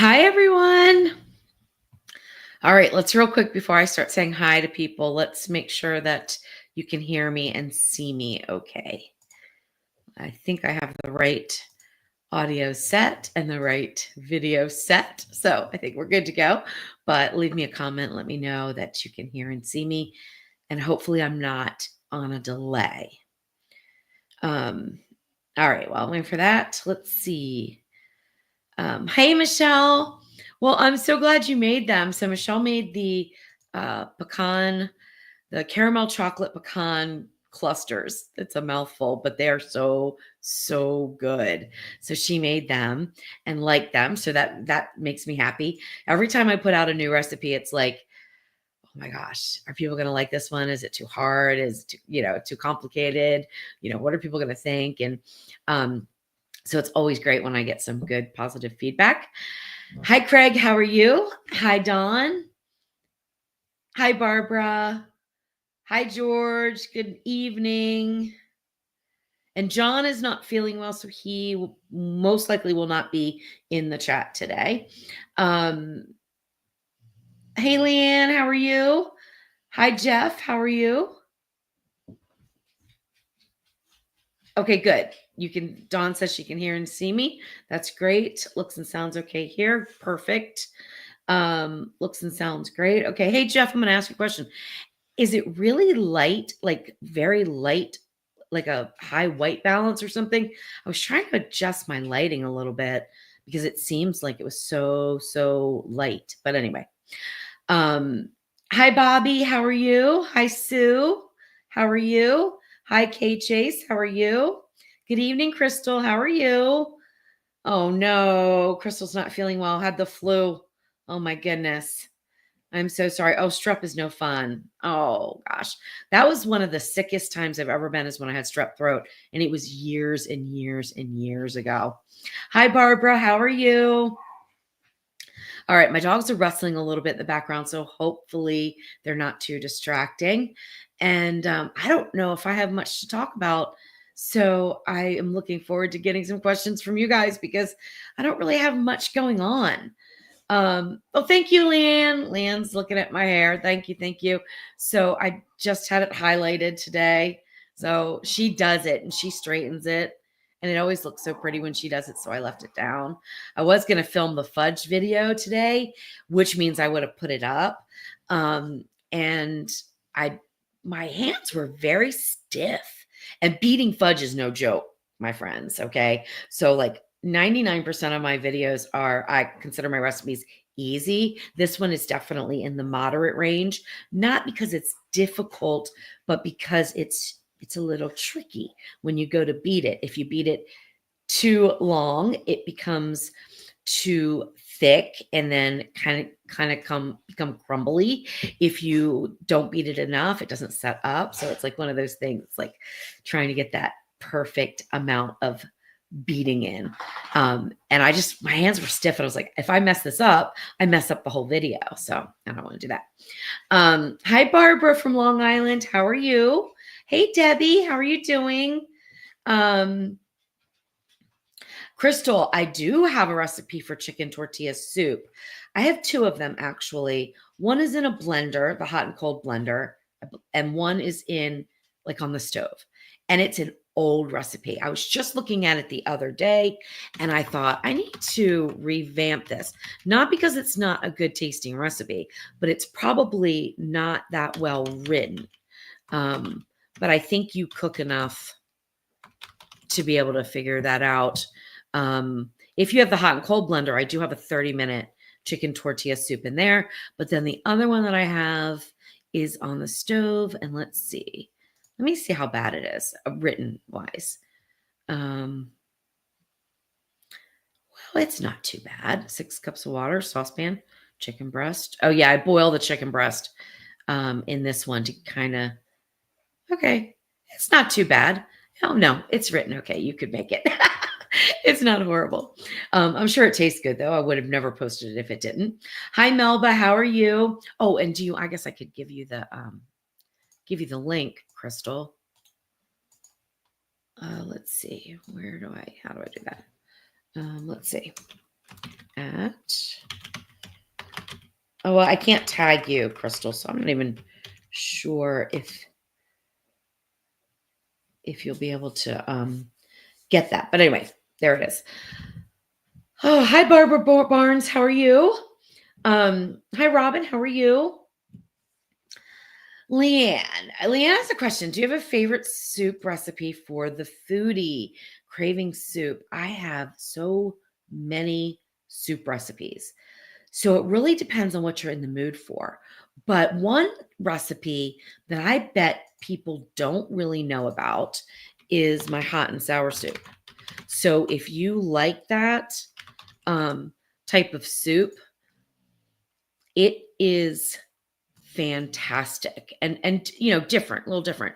Hi, everyone. All right, let's real quick before I start saying hi to people, let's make sure that you can hear me and see me okay. I think I have the right audio set and the right video set. So I think we're good to go. But leave me a comment. Let me know that you can hear and see me. And hopefully I'm not on a delay. All right, well, I'm waiting for that. Let's see. Hey, Michelle. Well, I'm so glad you made them. So Michelle made the the caramel chocolate pecan clusters. It's a mouthful, but they are so good. So she made them and liked them. So that makes me happy. Every time I put out a new recipe, it's like, oh my gosh, are people going to like this one? Is it too hard? Is it too complicated? What are people going to think? And so it's always great when I get some good positive feedback. Hi, Craig. How are you? Hi, Dawn. Hi, Barbara. Hi, George. Good evening. And John is not feeling well, so he most likely will not be in the chat today. Hey, Leanne. How are you? Hi, Jeff. How are you? Okay, good. Dawn says she can hear and see me. That's great. Looks and sounds okay here. Perfect. Looks and sounds great. Okay. Hey, Jeff, I'm going to ask you a question. Is it really light, like very light, like a high white balance or something? I was trying to adjust my lighting a little bit because it seems like it was so light. But anyway, hi, Bobby. How are you? Hi, Sue. How are you? Hi, Kay Chase. How are you? Good evening, Crystal. How are you? Oh, no. Crystal's not feeling well. Had the flu. Oh, my goodness. I'm so sorry. Oh, strep is no fun. Oh, gosh. That was one of the sickest times I've ever been is when I had strep throat. And it was years and years and years ago. Hi, Barbara. How are you? All right, my dogs are rustling a little bit in the background, so hopefully they're not too distracting. And I don't know if I have much to talk about, so I am looking forward to getting some questions from you guys because I don't really have much going on. Oh, thank you, Leanne. Leanne's looking at my hair. Thank you, thank you. So I just had it highlighted today. So she does it and she straightens it. And it always looks so pretty when she does it. So I left it down. I was going to film the fudge video today, which means I would have put it up. And my hands were very stiff. And beating fudge is no joke, my friends. Okay. So like 99% of my videos I consider my recipes easy. This one is definitely in the moderate range, not because it's difficult, but because it's a little tricky when you go to beat it. If you beat it too long, it becomes too thick and then kind of become crumbly. If you don't beat it enough, it doesn't set up. So it's like one of those things. It's like trying to get that perfect amount of beating in. And my hands were stiff and I was like, if I mess this up, I mess up the whole video. So I don't want to do that. Hi, Barbara from Long Island. How are you? Hey, Debbie, how are you doing? Crystal, I do have a recipe for chicken tortilla soup. I have two of them actually. One is in a blender, the hot and cold blender, and one is in like on the stove. And it's an old recipe. I was just looking at it the other day and I thought I need to revamp this. Not because it's not a good tasting recipe, but it's probably not that well written. But I think you cook enough to be able to figure that out. If you have the hot and cold blender, I do have a 30-minute chicken tortilla soup in there. But then the other one that I have is on the stove. And let's see. Let me see how bad it is, written wise. Well, it's not too bad. 6 cups of water, saucepan, chicken breast. Oh, yeah, I boil the chicken breast in this one to kind of, okay, it's not too bad. Oh, no, it's written. Okay, you could make it. It's not horrible. I'm sure it tastes good, though. I would have never posted it if it didn't. Hi, Melba. How are you? Oh, and I guess I could give you the link, Crystal. Let's see. How do I do that? Let's see. at, oh, well, I can't tag you, Crystal, so I'm not even sure if you'll be able to get that. But anyway, there it is. Oh, hi, Barbara Barnes. How are you? Hi, Robin. How are you? Leanne has a question. Do you have a favorite soup recipe for the foodie? Craving soup. I have so many soup recipes. So it really depends on what you're in the mood for. But one recipe that I bet people don't really know about is my hot and sour soup. So if you like that type of soup, it is fantastic and different, a little different.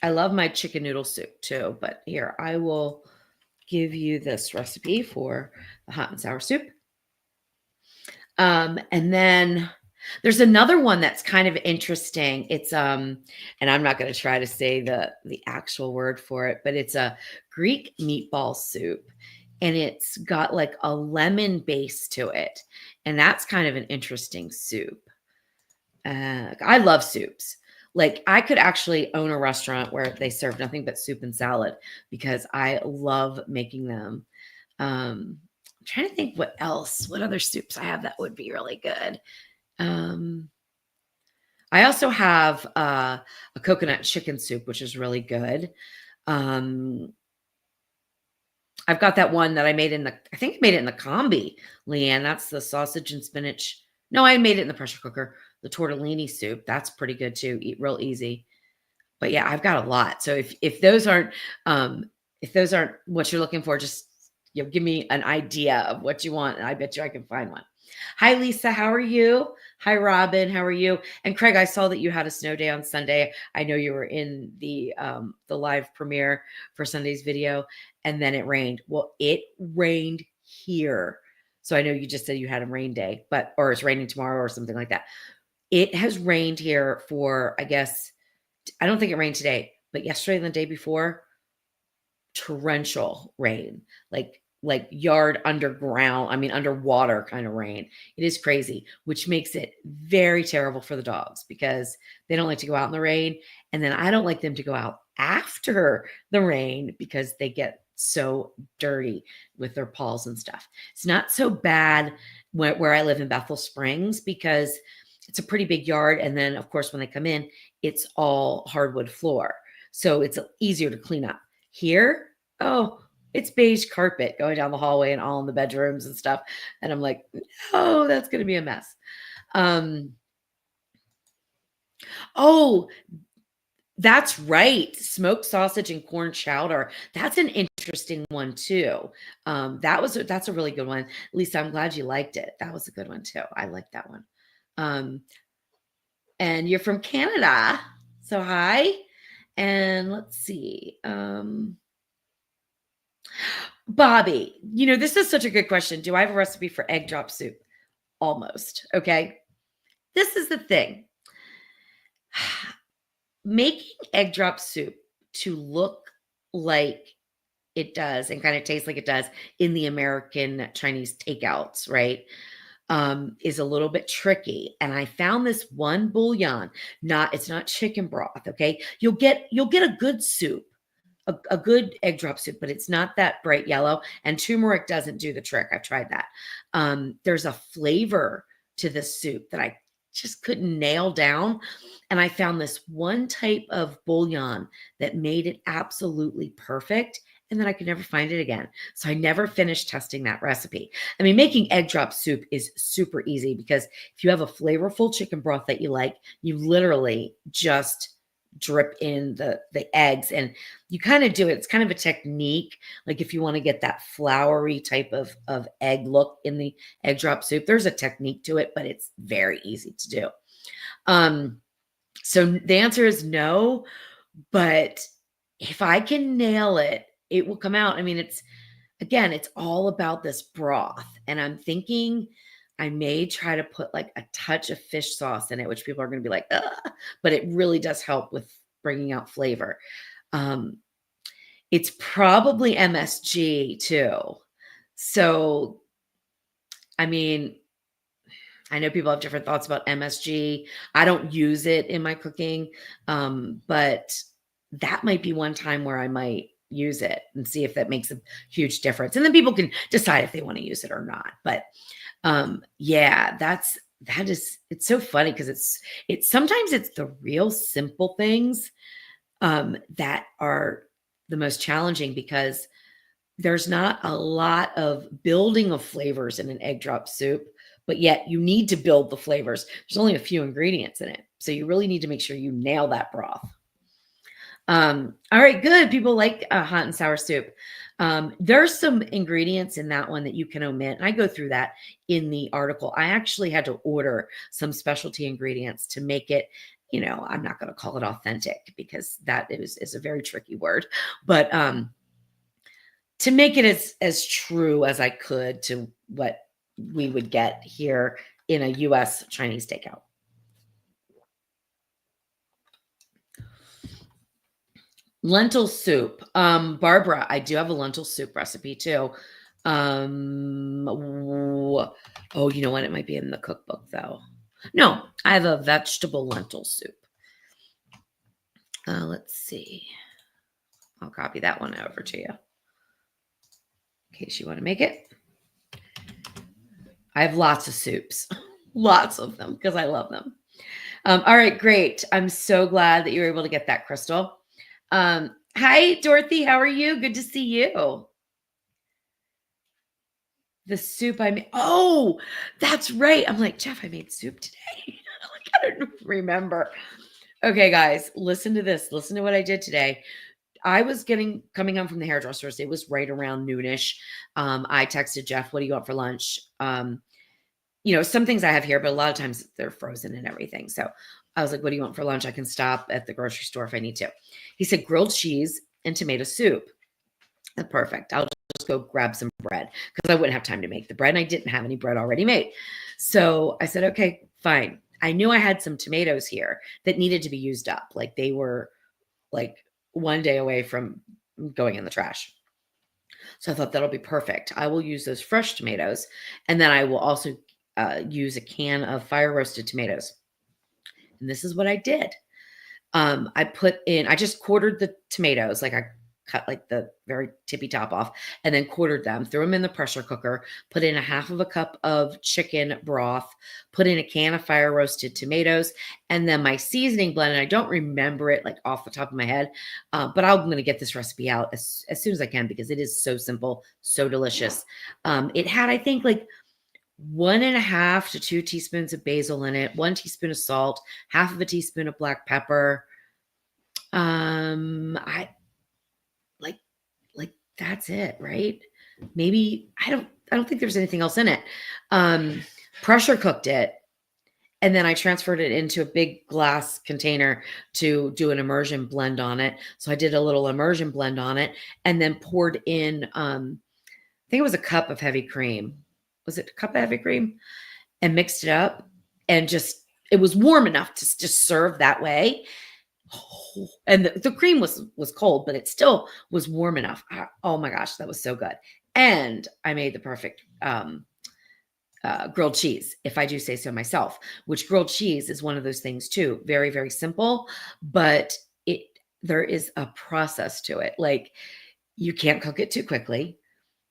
I love my chicken noodle soup too, but here I will give you this recipe for the hot and sour soup. And then there's another one that's kind of interesting. It's and I'm not going to try to say the actual word for it, but it's a Greek meatball soup, and it's got like a lemon base to it, and that's kind of an interesting soup. I love soups. Like I could actually own a restaurant where they serve nothing but soup and salad because I love making them. I'm trying to think what other soups I have that would be really good. I also have a coconut chicken soup, which is really good. I've got that one that I made I think I made it in the combi, Leanne. That's the sausage and spinach. No, I made it in the pressure cooker. The tortellini soup. That's pretty good too. Eat real easy. But yeah, I've got a lot. So if those aren't what you're looking for, just give me an idea of what you want, and I bet you I can find one. Hi, Lisa. How are you? Hi, Robin. How are you? And Craig, I saw that you had a snow day on Sunday. I know you were in the live premiere for Sunday's video, and then it rained. Well, it rained here. So I know you just said you had a rain day, or it's raining tomorrow or something like that. It has rained here for, I guess, I don't think it rained today, but yesterday and the day before, torrential rain, like yard underground, underwater kind of rain. It is crazy, which makes it very terrible for the dogs because they don't like to go out in the rain. And then I don't like them to go out after the rain because they get so dirty with their paws and stuff. It's not so bad where I live in Bethel Springs because it's a pretty big yard. And then, of course, when they come in, it's all hardwood floor. So it's easier to clean up. Here, oh, it's beige carpet going down the hallway and all in the bedrooms and stuff. And I'm like, oh, that's going to be a mess. Oh, that's right. Smoked sausage and corn chowder. That's an interesting one too. That's a really good one. Lisa, I'm glad you liked it. That was a good one too. I liked that one. And you're from Canada. So hi. And let's see. Bobby, this is such a good question. Do I have a recipe for egg drop soup? Almost. Okay. This is the thing. Making egg drop soup to look like it does and kind of taste like it does in the American Chinese takeouts, right? Is a little bit tricky. And I found this one bouillon. It's not chicken broth. Okay. You'll get a good soup, a good egg drop soup, but it's not that bright yellow, and turmeric doesn't do the trick. I've tried that. There's a flavor to this soup that I just couldn't nail down. And I found this one type of bouillon that made it absolutely perfect. And then I could never find it again. So I never finished testing that recipe. Making egg drop soup is super easy because if you have a flavorful chicken broth that you like, you literally just drip in the eggs, and you kind of do it. It's kind of a technique. Like if you want to get that floury type of egg look in the egg drop soup, there's a technique to it, but it's very easy to do. So the answer is no, but if I can nail it, it will come out. It's all about this broth, and I'm thinking I may try to put like a touch of fish sauce in it, which people are going to be like, ugh, but it really does help with bringing out flavor. It's probably MSG too. So, I mean, I know people have different thoughts about MSG. I don't use it in my cooking, but that might be one time where I might use it and see if that makes a huge difference. And then people can decide if they want to use it or not. But yeah, that is it's so funny because it's sometimes it's the real simple things that are the most challenging because there's not a lot of building of flavors in an egg drop soup, but yet you need to build the flavors. There's only a few ingredients in it. So you really need to make sure you nail that broth. All right, good. People like hot and sour soup. There's some ingredients in that one that you can omit. And I go through that in the article. I actually had to order some specialty ingredients to make it, I'm not going to call it authentic because that is a very tricky word, but to make it as true as I could to what we would get here in a US Chinese takeout. Lentil soup. Barbara, I do have a lentil soup recipe too. Oh, you know what? It might be in the cookbook though. No, I have a vegetable lentil soup. Let's see. I'll copy that one over to you in case you want to make it. I have lots of soups, lots of them because I love them. All right, great. I'm so glad that you were able to get that, Crystal. Hi, Dorothy. How are you? Good to see you. The soup I made. Oh, that's right. I'm like, Jeff, I made soup today. I don't remember. Okay, guys, listen to this. Listen to what I did today. I was coming home from the hairdressers. It was right around noonish. I texted Jeff, what do you want for lunch? Some things I have here, but a lot of times they're frozen and everything. So I was like, what do you want for lunch? I can stop at the grocery store if I need to. He said grilled cheese and tomato soup. Perfect. I'll just go grab some bread because I wouldn't have time to make the bread. And I didn't have any bread already made. So I said, okay, fine. I knew I had some tomatoes here that needed to be used up. Like they were like one day away from going in the trash. So I thought that'll be perfect. I will use those fresh tomatoes. And then I will also use a can of fire roasted tomatoes. And this is what I did. I just quartered the tomatoes. Like I cut like the very tippy top off and then quartered them, threw them in the pressure cooker, put in a half of a cup of chicken broth, put in a can of fire roasted tomatoes, and then my seasoning blend. And I don't remember it like off the top of my head, but I'm going to get this recipe out as soon as I can because it is so simple, so delicious. It had, I think, like 1.5 to 2 teaspoons of basil in it, 1 teaspoon of salt, half of a teaspoon of black pepper. I like that's it, right? Maybe I don't think there's anything else in it. Pressure cooked it, and then I transferred it into a big glass container to do an immersion blend on it. So I did a little immersion blend on it, and then poured in. I think it was a cup of heavy cream. Was it a cup of heavy cream? And mixed it up, and it was warm enough to just serve that way. And the cream was cold, but it still was warm enough. Oh my gosh, that was so good. And I made the perfect grilled cheese, if I do say so myself, which grilled cheese is one of those things too. Very, very simple, but there is a process to it. Like you can't cook it too quickly.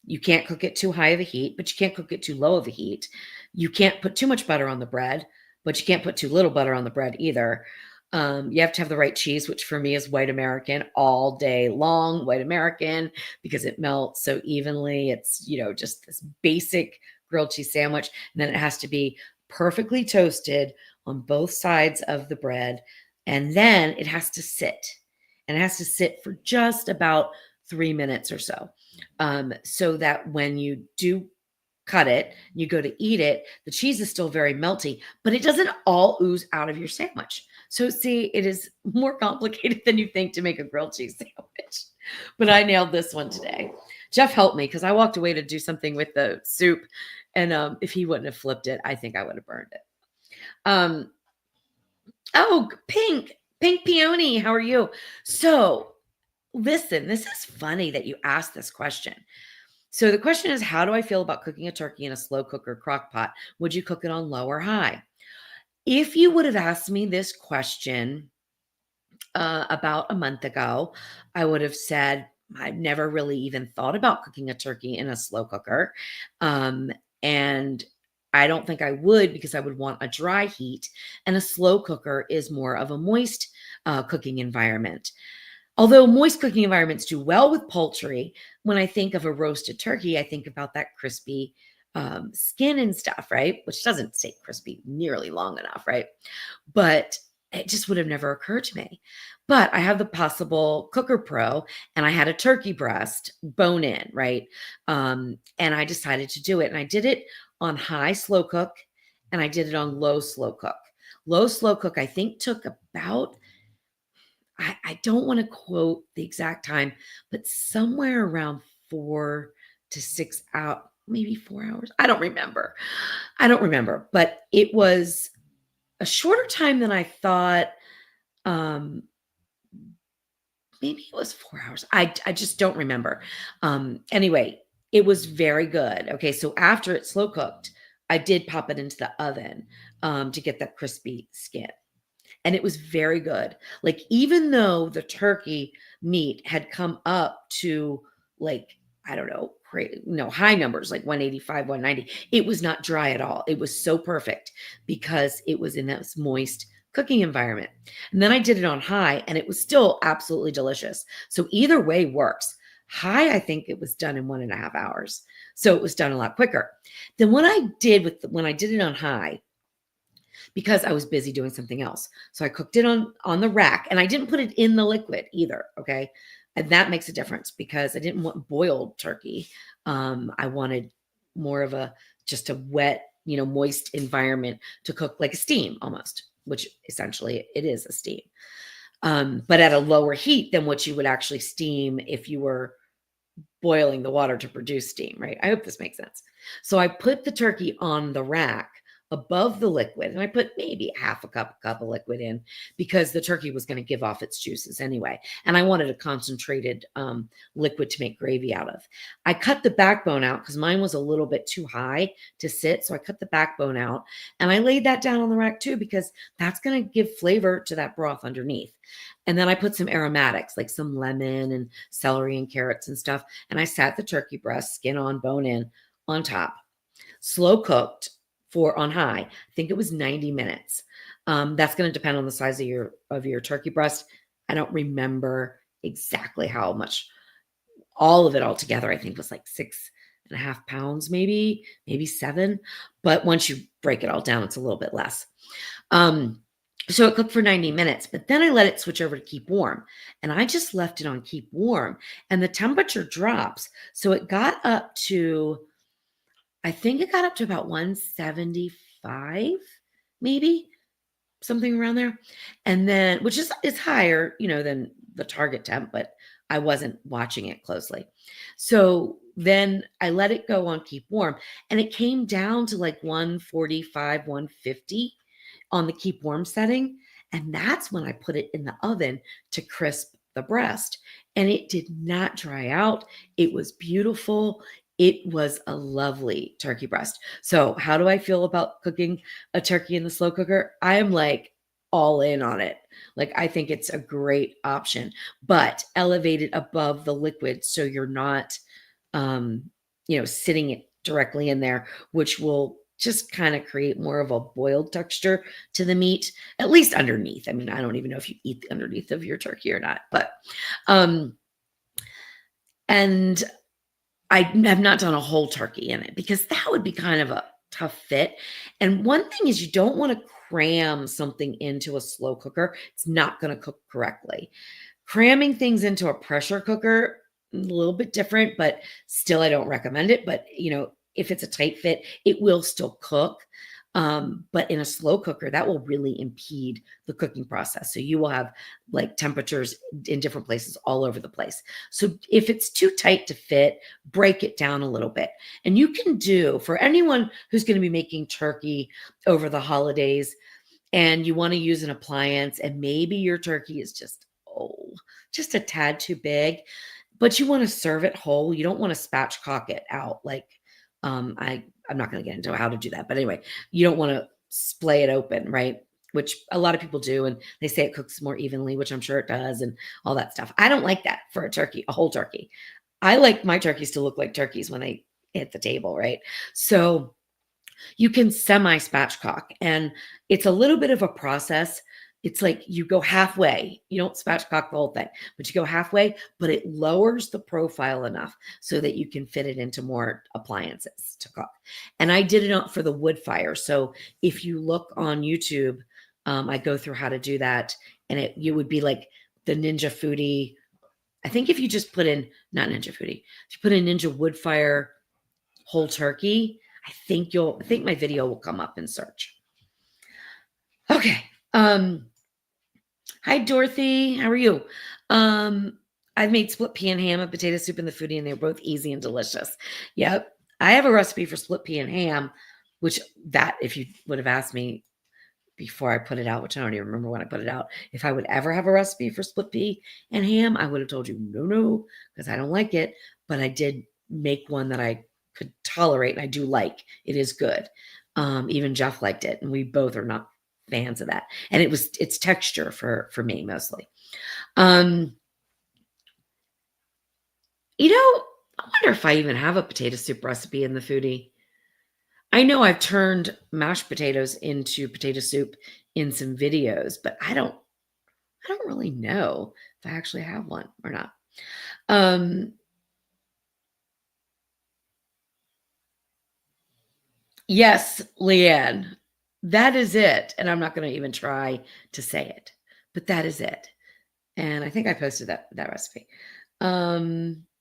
You can't cook it too high of a heat, but you can't cook it too low of a heat. You can't put too much butter on the bread, but you can't put too little butter on the bread either. You have to have the right cheese, which for me is white American all day long, white American, because it melts so evenly. It's, just this basic grilled cheese sandwich. And then it has to be perfectly toasted on both sides of the bread. And then it has to sit. And it has to sit for just about 3 minutes or so. So that when you do cut it, you go to eat it, the cheese is still very melty, but it doesn't all ooze out of your sandwich. So see, it is more complicated than you think to make a grilled cheese sandwich. But I nailed this one today. Jeff helped me because I walked away to do something with the soup. And if he wouldn't have flipped it, I think I would have burned it. Oh, Pink Peony, how are you? So listen, this is funny that you asked this question. So the question is, how do I feel about cooking a turkey in a slow cooker crock pot? Would you cook it on low or high? If you would have asked me this question about a month ago, I would have said, I've never really even thought about cooking a turkey in a slow cooker. And I don't think I would because I would want a dry heat, and a slow cooker is more of a moist cooking environment. Although moist cooking environments do well with poultry, when I think of a roasted turkey, I think about that crispy skin and stuff, right? Which doesn't stay crispy nearly long enough, right? But it just would have never occurred to me. But I have the Possible Cooker Pro, and I had a turkey breast bone in, right? And I decided to do it. And I did it on high slow cook, and I did it on low slow cook. Low slow cook, I think, took about, I don't want to quote the exact time, but somewhere around 4 to 6 hours, maybe 4 hours. I don't remember. But it was a shorter time than I thought. Um, Maybe it was 4 hours. I just don't remember. Anyway, it was very good. Okay, so after it slow cooked, I did pop it into the oven to get that crispy skin, and it was very good. Like, even though the turkey meat had come up to, like, I don't know, high numbers like 185, 190, it was not dry at all. It was so perfect because it was in this moist cooking environment. And then I did it on high, and it was still absolutely delicious. So either way works. High, I think it was done in 1.5 hours. So it was done a lot quicker. Then what I did when I did it on high, because I was busy doing something else. So I cooked it on the rack, and I didn't put it in the liquid either, okay? And that makes a difference because I didn't want boiled turkey. I wanted more of just a wet, moist environment to cook, like a steam almost, which essentially it is a steam. But at a lower heat than what you would actually steam if you were boiling the water to produce steam, right? I hope this makes sense. So I put the turkey on the rack above the liquid, and I put maybe half a cup of liquid in because the turkey was going to give off its juices anyway, and I wanted a concentrated liquid to make gravy out of. I cut the backbone out because mine was a little bit too high to sit, so I cut the backbone out, and I laid that down on the rack too because that's going to give flavor to that broth underneath. And then I put some aromatics like some lemon and celery and carrots and stuff, and I sat the turkey breast, skin on, bone in, on top, slow cooked on high. I think it was 90 minutes. That's going to depend on the size of your turkey breast. I don't remember exactly how much. All of it all together, I think, was like 6.5 pounds, maybe 7. But once you break it all down, it's a little bit less. So it cooked for 90 minutes, but then I let it switch over to keep warm, and I just left it on keep warm, and the temperature drops. So it got up to, I think it got up to about 175, maybe something around there. And then, which is higher, than the target temp, but I wasn't watching it closely. So then I let it go on keep warm, and it came down to like 145, 150 on the keep warm setting. And that's when I put it in the oven to crisp the breast. And it did not dry out. It was beautiful. It was a lovely turkey breast. So how do I feel about cooking a turkey in the slow cooker? I am like all in on it. Like, I think it's a great option, but elevate it above the liquid so you're not, sitting it directly in there, which will just kind of create more of a boiled texture to the meat, at least underneath. I mean, I don't even know if you eat the underneath of your turkey or not, but, and I have not done a whole turkey in it because that would be kind of a tough fit. And one thing is, you don't want to cram something into a slow cooker. It's not going to cook correctly. Cramming things into a pressure cooker, a little bit different, but still I don't recommend it. But, if it's a tight fit, it will still cook. But in a slow cooker, that will really impede the cooking process. So you will have like temperatures in different places all over the place. So if it's too tight to fit, break it down a little bit. And you can do, for anyone who's going to be making turkey over the holidays and you want to use an appliance, and maybe your turkey is just a tad too big, but you want to serve it whole. You don't want to spatchcock it out. Like, I'm not going to get into how to do that, but anyway, you don't want to splay it open, right? Which a lot of people do. And they say it cooks more evenly, which I'm sure it does, and all that stuff. I don't like that for a turkey, a whole turkey. I like my turkeys to look like turkeys when they hit the table, right? So you can semi spatchcock, and it's a little bit of a process. It's like you go halfway. You don't spatchcock the whole thing, but you go halfway, but it lowers the profile enough so that you can fit it into more appliances to cook. And I did it for the wood fire. So if you look on YouTube, I go through how to do that, and you would be like the Ninja Foodie. I think if you just put in, not Ninja Foodie, if you put in Ninja Wood Fire whole turkey, I think my video will come up in search. Okay. Hi, Dorothy. How are you? I've made split pea and ham and potato soup in the foodie, and they're both easy and delicious. Yep. I have a recipe for split pea and ham, if you would have asked me before I put it out, which I don't even remember when I put it out, if I would ever have a recipe for split pea and ham, I would have told you no, because I don't like it. But I did make one that I could tolerate, and I do like. It is good. Even Jeff liked it, and we both are not fans of that. And it's texture for me mostly. I wonder if I even have a potato soup recipe in the foodie. I know I've turned mashed potatoes into potato soup in some videos, but I don't really know if I actually have one or not. Yes, Leanne, that is it. And I'm not going to even try to say it, but that is it. And I think I posted that recipe. All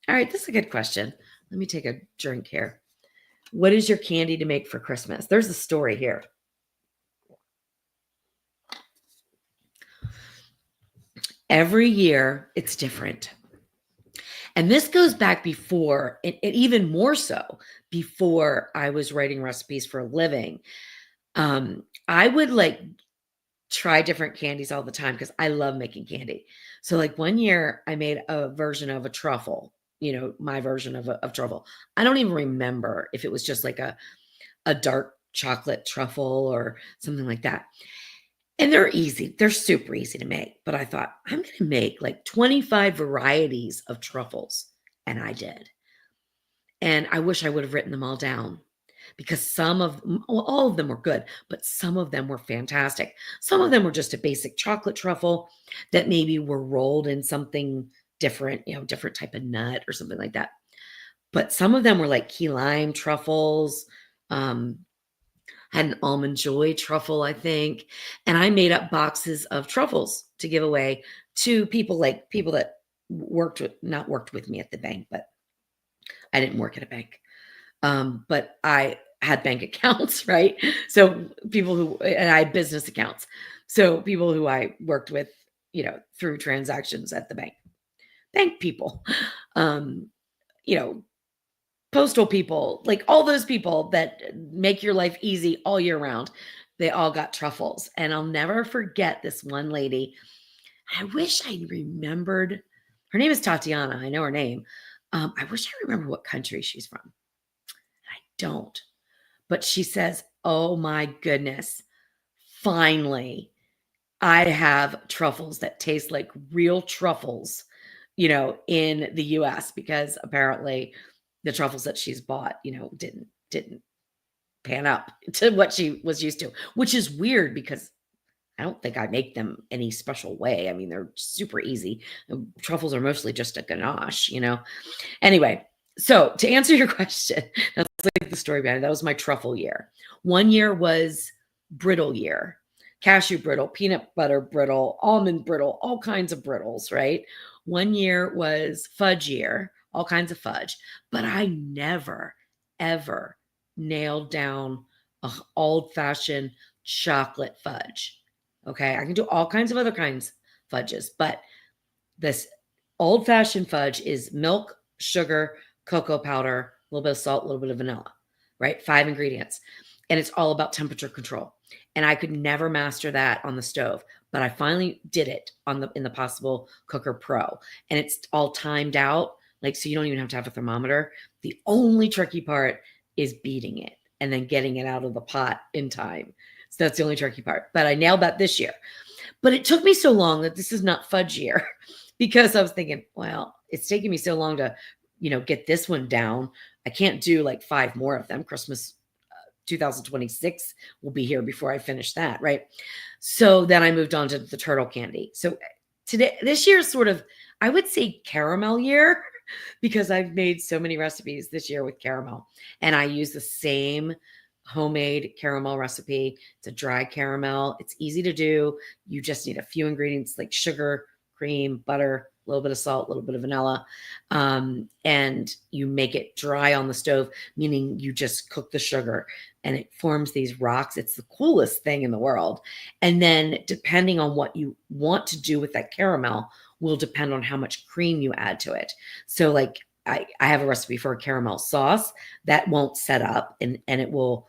right, this is a good question. Let me take a drink here. What is your candy to make for Christmas? There's a story here. Every year, it's different. And this goes back before, and even more so, before I was writing recipes for a living. I would try different candies all the time because I love making candy. So like one year I made a version of a truffle, my version of truffle. I don't even remember if it was just like a dark chocolate truffle or something like that. And they're easy. They're super easy to make. But I thought, I'm going to make like 25 varieties of truffles. And I did. And I wish I would have written them all down, because all of them were good, but some of them were fantastic. Some of them were just a basic chocolate truffle that maybe were rolled in something different, different type of nut or something like that. But some of them were like key lime truffles, had an almond joy truffle, I think. And I made up boxes of truffles to give away to people that not worked with me at the bank, but I didn't work at a bank. But I had bank accounts, right? So and I had business accounts. So people who I worked with, through transactions at the bank people, postal people, like all those people that make your life easy all year round, they all got truffles. And I'll never forget this one lady. I wish I remembered. Her name is Tatiana. I know her name. I wish I remember what country she's from. I don't. But she says, oh my goodness, finally, I have truffles that taste like real truffles, in the US, because apparently the truffles that she's bought, didn't pan up to what she was used to, which is weird because I don't think I make them any special way. I mean, they're super easy. Truffles are mostly just a ganache, Anyway, so to answer your question, that's like the story behind it. That was my truffle year. One year was brittle year. Cashew brittle, peanut butter brittle, almond brittle, all kinds of brittles, right? One year was fudge year, all kinds of fudge. But I never, ever nailed down a old-fashioned chocolate fudge. Okay, I can do all kinds of other kinds of fudges, but this old-fashioned fudge is milk, sugar, cocoa powder, a little bit of salt, a little bit of vanilla, right? 5 ingredients. And it's all about temperature control. And I could never master that on the stove, but I finally did it in the Possible Cooker Pro. And it's all timed out. Like, so you don't even have to have a thermometer. The only tricky part is beating it and then getting it out of the pot in time. So that's the only tricky part. But I nailed that this year. But it took me so long that this is not fudge year because I was thinking, well, it's taking me so long to, get this one down. I can't do like 5 more of them. Christmas 2026 will be here before I finish that, right? So then I moved on to the turtle candy. So this year is sort of, I would say, caramel year because I've made so many recipes this year with caramel, and I use the same homemade caramel recipe. It's a dry caramel. It's easy to do. You just need a few ingredients like sugar, cream, butter, a little bit of salt, a little bit of vanilla. And you make it dry on the stove, meaning you just cook the sugar and it forms these rocks. It's the coolest thing in the world. And then depending on what you want to do with that caramel will depend on how much cream you add to it. So like I have a recipe for a caramel sauce that won't set up and it will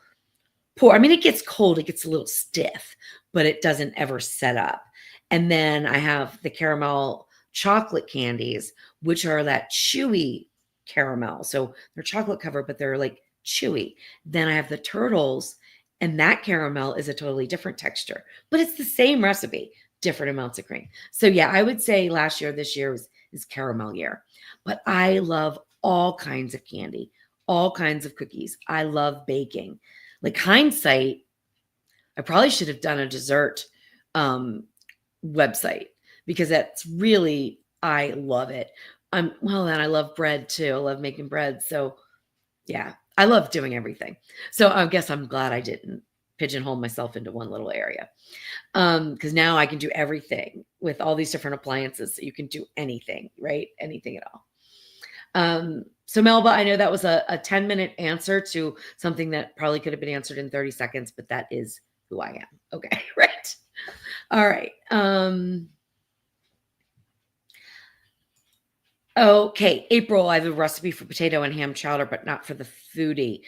pour. I mean, it gets cold, it gets a little stiff, but it doesn't ever set up. And then I have the caramel chocolate candies, which are that chewy caramel. So they're chocolate covered, but they're like chewy. Then I have the turtles, and that caramel is a totally different texture, but it's the same recipe, different amounts of cream. So yeah, I would say this year is caramel year. But I love all kinds of candy, all kinds of cookies. I love baking. Like hindsight, I probably should have done a dessert website because that's really, I love it. And I love bread too. I love making bread. So yeah, I love doing everything. So I guess I'm glad I didn't pigeonhole myself into one little area. Because now I can do everything with all these different appliances. So you can do anything, right? Anything at all. So Melba, I know that was a 10-minute answer to something that probably could have been answered in 30 seconds, but that is who I am. Okay, right. All right. Okay, April, I have a recipe for potato and ham chowder, but not for the foodie.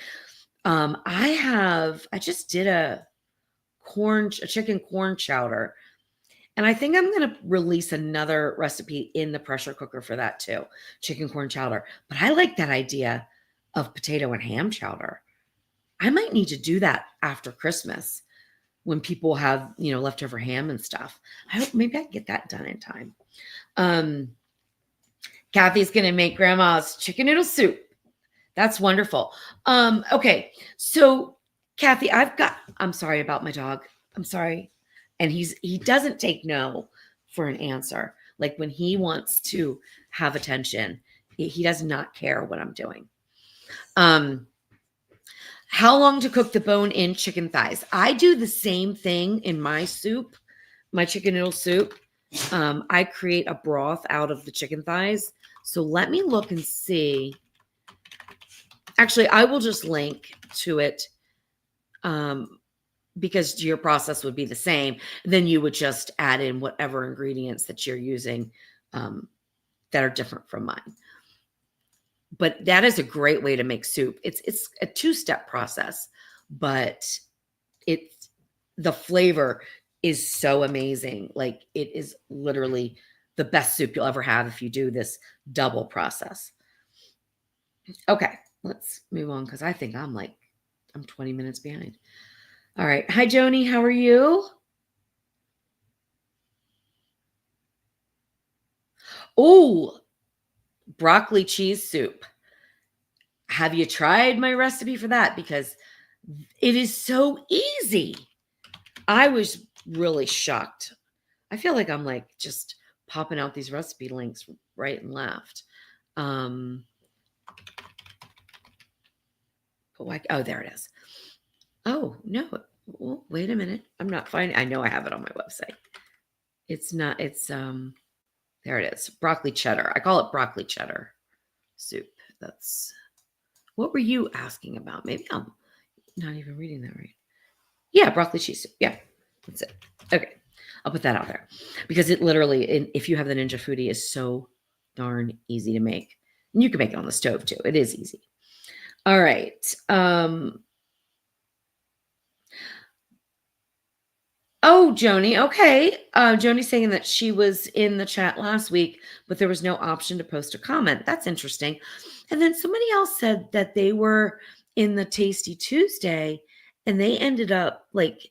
I just did a chicken corn chowder. And I think I'm going to release another recipe in the pressure cooker for that too, chicken corn chowder. But I like that idea of potato and ham chowder. I might need to do that after Christmas when people have, leftover ham and stuff. I hope maybe I can get that done in time. Kathy's going to make grandma's chicken noodle soup. That's wonderful. Okay. So Kathy, I'm sorry about my dog. I'm sorry. And he doesn't take no for an answer. Like when he wants to have attention, he does not care what I'm doing. How long to cook the bone-in chicken thighs? I do the same thing in my soup, my chicken noodle soup. I create a broth out of the chicken thighs. So let me look and see. Actually, I will just link to it because your process would be the same. Then you would just add in whatever ingredients that you're using that are different from mine. But that is a great way to make soup. It's a 2-step process, but the flavor is so amazing. Like it is literally the best soup you'll ever have if you do this double process. Okay, let's move on because I think I'm 20 minutes behind. All right. Hi, Joni. How are you? Oh, broccoli cheese soup. Have you tried my recipe for that? Because it is so easy. I was really shocked. I feel like I'm just popping out these recipe links right and left. Oh, there it is. Oh, no. Oh, wait a minute. I'm not finding. I know I have it on my website. It's not. It's there it is. Broccoli cheddar. I call it broccoli cheddar soup. That's what were you asking about? Maybe I'm not even reading that right. Yeah, broccoli cheese soup. Yeah, that's it. Okay, I'll put that out there because it literally, if you have the Ninja Foodie, is so darn easy to make. And you can make it on the stove too. It is easy. All right. Oh, Joni. Okay. Joni's saying that she was in the chat last week, but there was no option to post a comment. That's interesting. And then somebody else said that they were in the Tasty Tuesday and they ended up like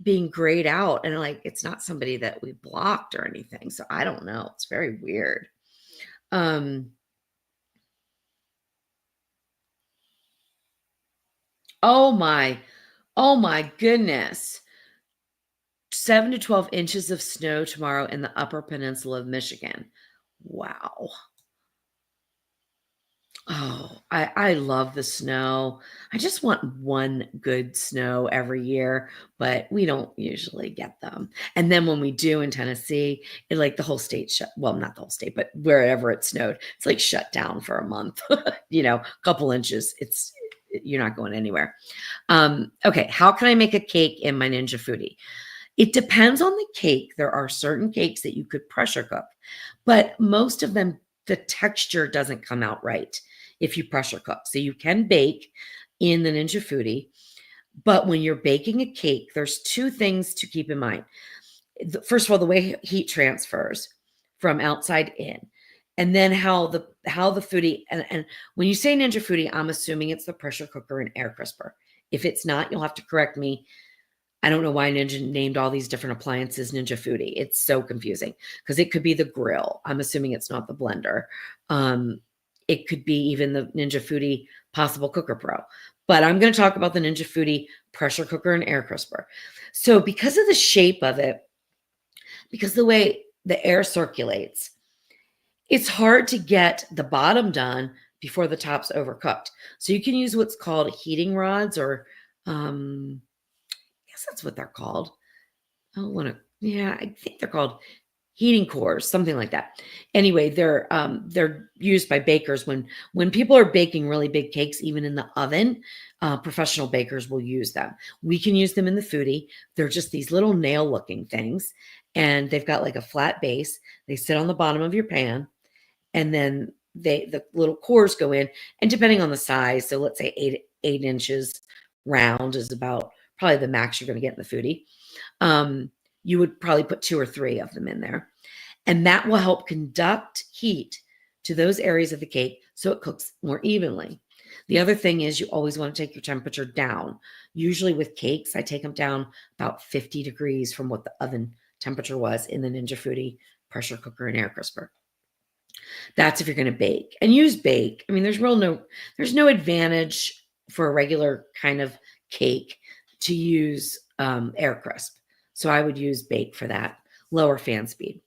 being grayed out. And like, it's not somebody that we blocked or anything. So I don't know. It's very weird. Oh my, oh my goodness. 7 to 12 inches of snow tomorrow in the Upper Peninsula of Michigan. Wow. Oh, I love the snow. I just want one good snow every year, but we don't usually get them. And then when we do in Tennessee, it like the whole state shut, well, not the whole state, but wherever it snowed, it's like shut down for a month. A couple inches. You're not going anywhere. Okay, how can I make a cake in my Ninja Foodie? It depends on the cake. There are certain cakes that you could pressure cook, but most of them, the texture doesn't come out right if you pressure cook. So you can bake in the Ninja Foodie, but when you're baking a cake, there's two things to keep in mind. First of all, the way heat transfers from outside in, and then how the foodie, and when you say Ninja Foodie, I'm assuming it's the pressure cooker and air crisper. If it's not, you'll have to correct me. I don't know why Ninja named all these different appliances Ninja Foodie. It's so confusing because it could be the grill. I'm assuming it's not the blender. It could be even the Ninja Foodie Possible Cooker Pro. But I'm going to talk about the Ninja Foodie pressure cooker and air crisper. So because of the shape of it, because the way the air circulates, it's hard to get the bottom done before the top's overcooked. So you can use what's called heating rods, or I guess that's what they're called. I think they're called heating cores, something like that. Anyway, they're used by bakers when people are baking really big cakes, even in the oven. Professional bakers will use them. We can use them in the foodie. They're just these little nail-looking things, and they've got like a flat base. They sit on the bottom of your pan, and then the little cores go in. And depending on the size, so let's say 8 inches round is about probably the max you're going to get in the foodie. You would probably put 2 or 3 of them in there. And that will help conduct heat to those areas of the cake so it cooks more evenly. The other thing is you always want to take your temperature down. Usually with cakes, I take them down about 50 degrees from what the oven temperature was in the Ninja Foodie pressure cooker and air crisper. That's if you're going to bake. And use bake. I mean, there's no advantage for a regular kind of cake to use air crisp. So I would use bake for that, lower fan speed.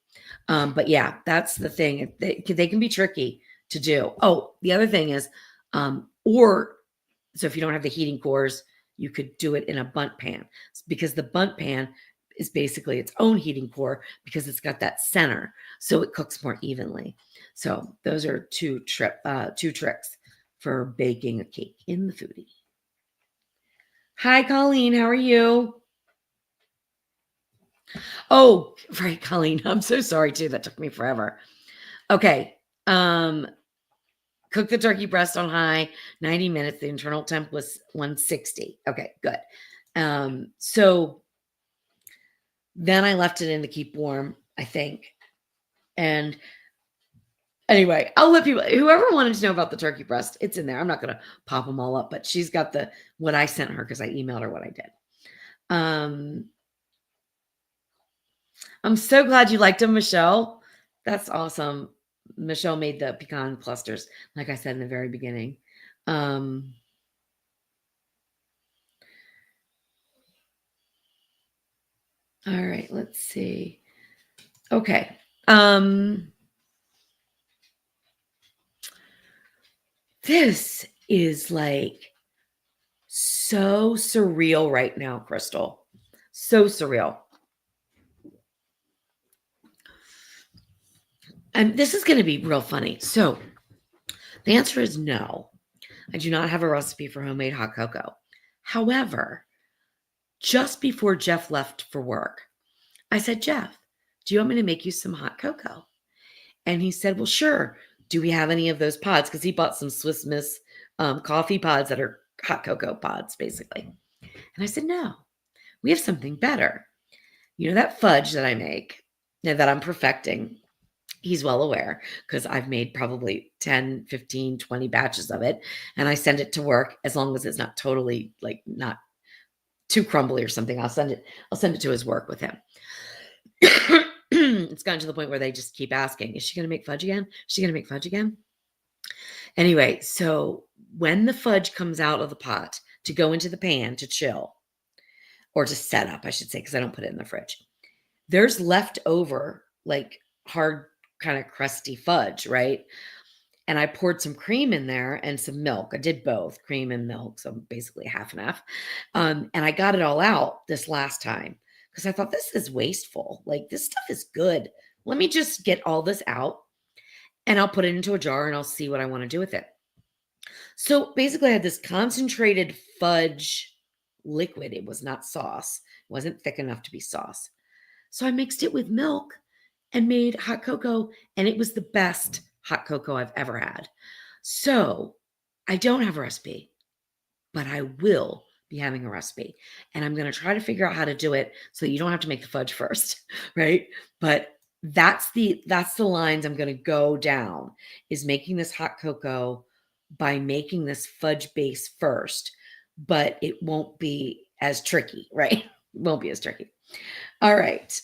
But yeah, that's the thing. They can be tricky to do. Oh, the other thing is, so if you don't have the heating cores, you could do it in a bundt pan, because the bundt pan is basically its own heating core because it's got that center, so it cooks more evenly. So those are two tricks for baking a cake in the foodie. Hi, Colleen. How are you? Oh, right, Colleen. I'm so sorry too. That took me forever. Okay. Cook the turkey breast on high, 90 minutes. The internal temp was 160. Okay, good. So then I left it in to keep warm, I think. And anyway, I'll let people, whoever wanted to know about the turkey breast, it's in there. I'm not going to pop them all up, but she's got what I sent her because I emailed her what I did. I'm so glad you liked them, Michelle. That's awesome. Michelle made the pecan clusters, like I said in the very beginning. All right, let's see. Okay. This is like so surreal right now, Crystal. So surreal. And this is going to be real funny. So the answer is no. I do not have a recipe for homemade hot cocoa. However, just before Jeff left for work, I said, Jeff, do you want me to make you some hot cocoa? And he said, well, sure. Do we have any of those pods? Because he bought some Swiss Miss coffee pods that are hot cocoa pods, basically. And I said, no, we have something better. that fudge that I make, that I'm perfecting, he's well aware because I've made probably 10, 15, 20 batches of it, and I send it to work as long as it's not totally, like, not too crumbly or something. I'll send it to his work with him. It's gotten to the point where they just keep asking, "Is she gonna make fudge again? Is she gonna make fudge again?" Anyway, so when the fudge comes out of the pot to go into the pan to chill, or to set up, I should say, because I don't put it in the fridge, there's leftover, like, hard, kinda crusty fudge, right? And I poured some cream in there and some milk. I did both, cream and milk, so basically half and half. And I got it all out this last time because I thought, "This is wasteful. Like, this stuff is good. Let me just get all this out, and I'll put it into a jar, and I'll see what I wanna do with it." So, basically, I had this concentrated fudge liquid. It was not sauce. It wasn't thick enough to be sauce. So I mixed it with milk and made hot cocoa, and it was the best hot cocoa I've ever had. So I don't have a recipe, but I will be having a recipe. And I'm going to try to figure out how to do it so that you don't have to make the fudge first, right? But that's the lines I'm going to go down, is making this hot cocoa by making this fudge base first, but it won't be as tricky, right? It won't be as tricky. All right.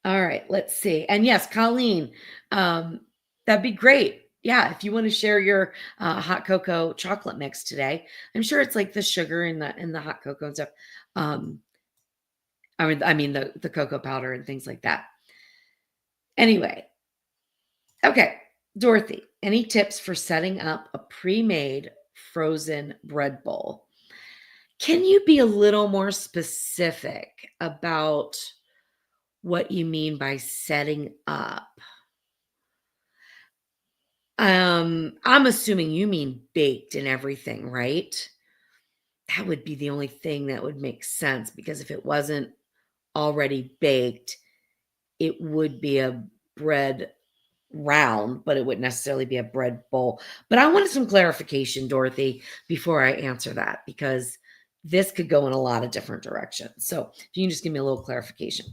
All right, let's see. And yes, Colleen, that'd be great. Yeah, if you want to share your hot cocoa chocolate mix today, I'm sure it's like the sugar in the hot cocoa and stuff. Um, I mean the cocoa powder and things like that. Anyway, okay, Dorothy, any tips for setting up a pre-made frozen bread bowl? Can you be a little more specific about what you mean by setting up? I'm assuming you mean baked and everything, right? That would be the only thing that would make sense, because if it wasn't already baked, it would be a bread round, but it wouldn't necessarily be a bread bowl. But I wanted some clarification, Dorothy, before I answer that, because this could go in a lot of different directions. So if you can just give me a little clarification.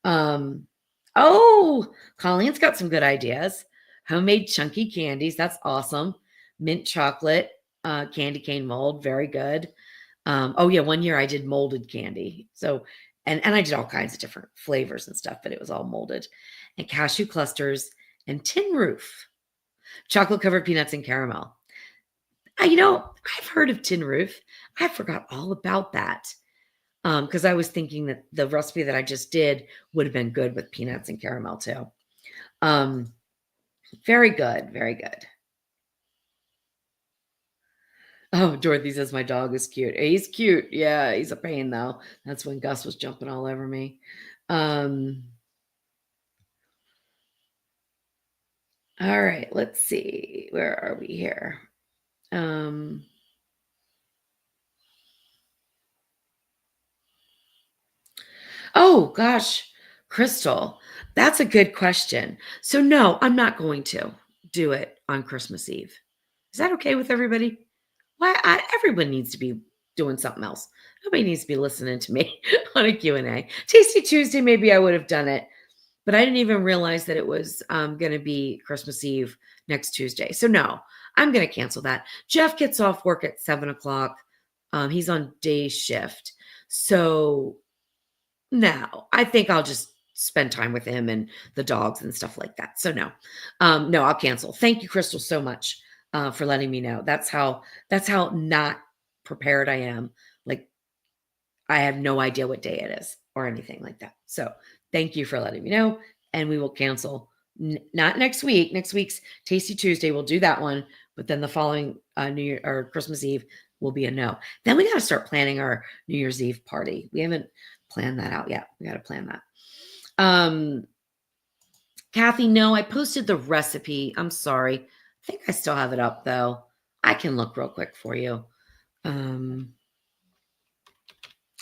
Um, oh, Colleen's got some good ideas. Homemade chunky candies. That's awesome. Mint chocolate, candy cane mold. Very good. Oh yeah, one year I did molded candy. So, and I did all kinds of different flavors and stuff, but it was all molded. And cashew clusters and tin roof. Chocolate covered peanuts and caramel. I've heard of tin roof. I forgot all about that. Because I was thinking that the recipe that I just did would have been good with peanuts and caramel too. Very good, very good. Oh, Dorothy says my dog is cute. He's cute. Yeah, he's a pain though. That's when Gus was jumping all over me. Um, all right, let's see. Where are we here? Oh gosh, Crystal, that's a good question. So no, I'm not going to do it on Christmas Eve. Is that okay with everybody? Everyone needs to be doing something else. Nobody needs to be listening to me on a Q&A. Tasty Tuesday, maybe I would have done it, but I didn't even realize that it was going to be Christmas Eve next Tuesday. So no, I'm going to cancel that. Jeff gets off work at 7:00. He's on day shift. So no, I think I'll just spend time with him and the dogs and stuff like that. So no, I'll cancel. Thank you, Crystal, so much for letting me know. That's how not prepared I am. Like, I have no idea what day it is or anything like that. So thank you for letting me know, and we will cancel. Not next week. Next week's Tasty Tuesday, we'll do that one, but then the following New Year or Christmas Eve will be a no. Then we got to start planning our New Year's Eve party. We haven't planned that out yet. We got to plan that. Kathy, no, I posted the recipe. I'm sorry. I think I still have it up though. I can look real quick for you. I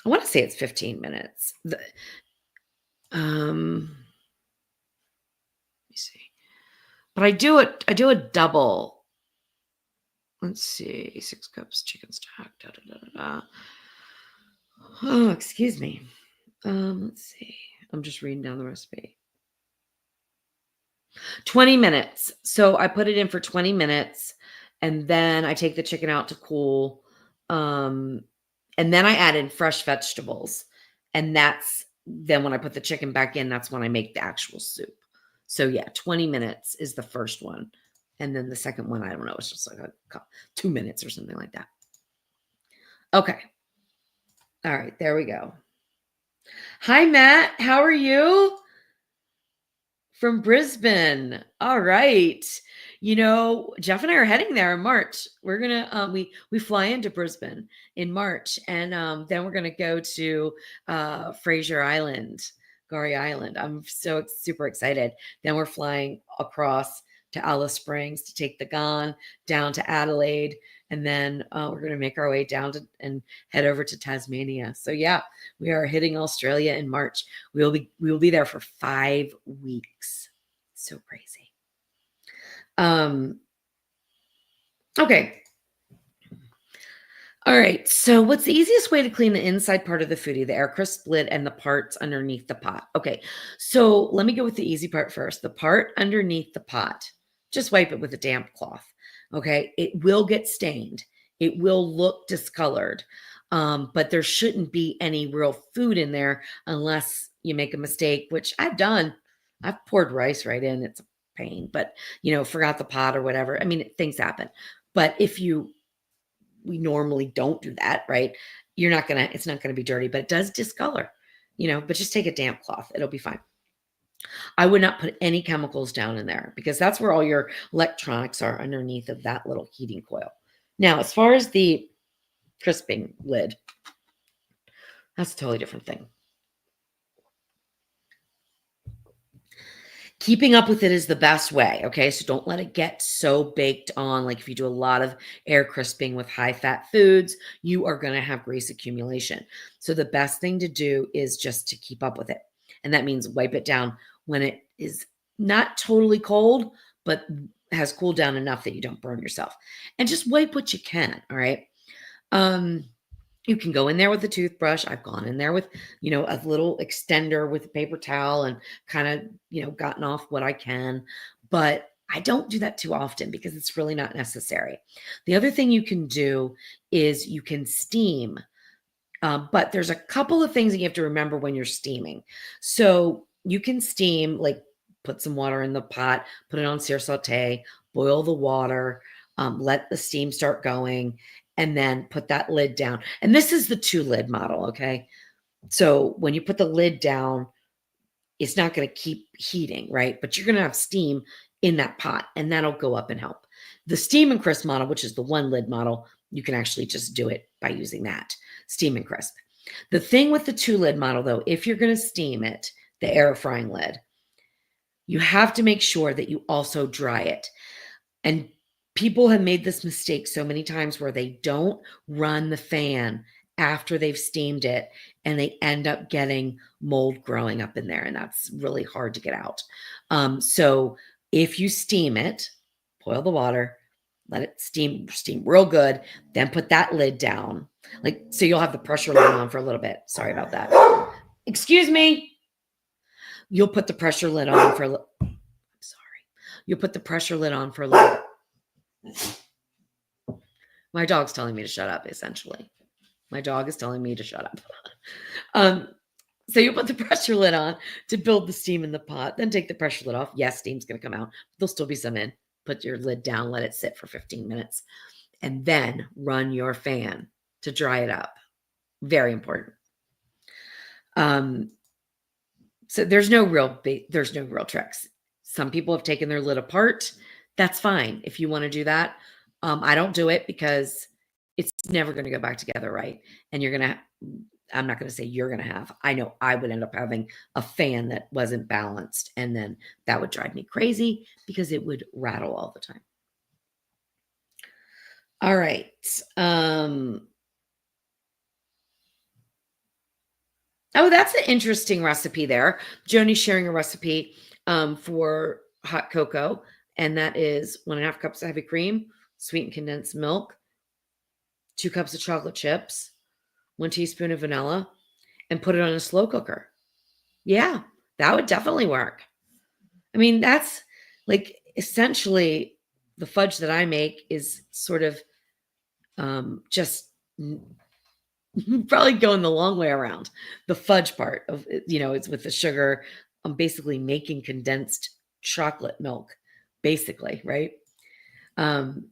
want to say it's 15 minutes. Let me see. But I do a double. Let's see. 6 cups chicken stock. Da, da, da, da, da. Oh, excuse me. Let's see. I'm just reading down the recipe. 20 minutes. So I put it in for 20 minutes and then I take the chicken out to cool. Um, and then I add in fresh vegetables. And that's then when I put the chicken back in, that's when I make the actual soup. So yeah, 20 minutes is the first one. And then the second one, I don't know, it's just like 2 minutes or something like that. Okay. All right, there we go. Hi, Matt. How are you? From Brisbane. All right. Jeff and I are heading there in March. We're gonna we fly into Brisbane in March, and then we're gonna go to Fraser Island, Gorrie Island. I'm so super excited. Then we're flying across to Alice Springs to take the Gone down to Adelaide, and then we're gonna make our way down to and head over to Tasmania. So yeah, we are hitting Australia in March. We will be there for 5 weeks. So crazy. Okay. All right. So what's the easiest way to clean the inside part of the foodie, the air crisp lid and the parts underneath the pot? Okay. So let me go with the easy part first. The part underneath the pot, just wipe it with a damp cloth. Okay. It will get stained. It will look discolored. But there shouldn't be any real food in there unless you make a mistake, which I've done. I've poured rice right in. It's a pain, but forgot the pot or whatever. I mean, things happen. But we normally don't do that, right? It's not gonna be dirty, but it does discolor, but just take a damp cloth. It'll be fine. I would not put any chemicals down in there because that's where all your electronics are underneath of that little heating coil. Now, as far as the crisping lid, that's a totally different thing. Keeping up with it is the best way, okay? So don't let it get so baked on. Like if you do a lot of air crisping with high-fat foods, you are gonna have grease accumulation. So the best thing to do is just to keep up with it. And that means wipe it down when it is not totally cold, but has cooled down enough that you don't burn yourself. And just wipe what you can, all right? You can go in there with a toothbrush. I've gone in there with, a little extender with a paper towel and kind of, gotten off what I can. But I don't do that too often because it's really not necessary. The other thing you can do is you can steam. But there's a couple of things that you have to remember when you're steaming. So you can steam, like put some water in the pot, put it on sear saute, boil the water, let the steam start going, and then put that lid down. And this is the 2-lid model, okay? So when you put the lid down, it's not going to keep heating, right? But you're going to have steam in that pot, and that'll go up and help. The steam and crisp model, which is the 1-lid model, you can actually just do it by using that, steam and crisp. The thing with the 2-lid model, though, if you're going to steam it, the air frying lid, you have to make sure that you also dry it. And people have made this mistake so many times where they don't run the fan after they've steamed it and they end up getting mold growing up in there, and that's really hard to get out. So if you steam it, boil the water, let it steam real good, then put that lid down. So you'll have the pressure lid on for a little bit. Sorry about that. Excuse me. You'll put the pressure lid on for a little. I'm sorry. You'll put the pressure lid on for a little bit. My dog's telling me to shut up, essentially. My dog is telling me to shut up. So you put the pressure lid on to build the steam in the pot, then take the pressure lid off. Yes, steam's going to come out. There'll still be some in. Put your lid down, let it sit for 15 minutes, and then run your fan to dry it up. Very important. So there's no real tricks. Some people have taken their lid apart. That's fine if you want to do that. I don't do it because it's never going to go back together right. And I'm not going to say you're going to have. I know I would end up having a fan that wasn't balanced, and then that would drive me crazy because it would rattle all the time. All right. Oh, that's an interesting recipe there. Joni's sharing a recipe for hot cocoa, and that is 1.5 cups of heavy cream, sweetened condensed milk, 2 cups of chocolate chips, 1 teaspoon of vanilla, and put it on a slow cooker. Yeah, that would definitely work. I mean, that's like essentially the fudge that I make is sort of just probably going the long way around. The fudge part of it, it's with the sugar. I'm basically making condensed chocolate milk, basically, right? Um,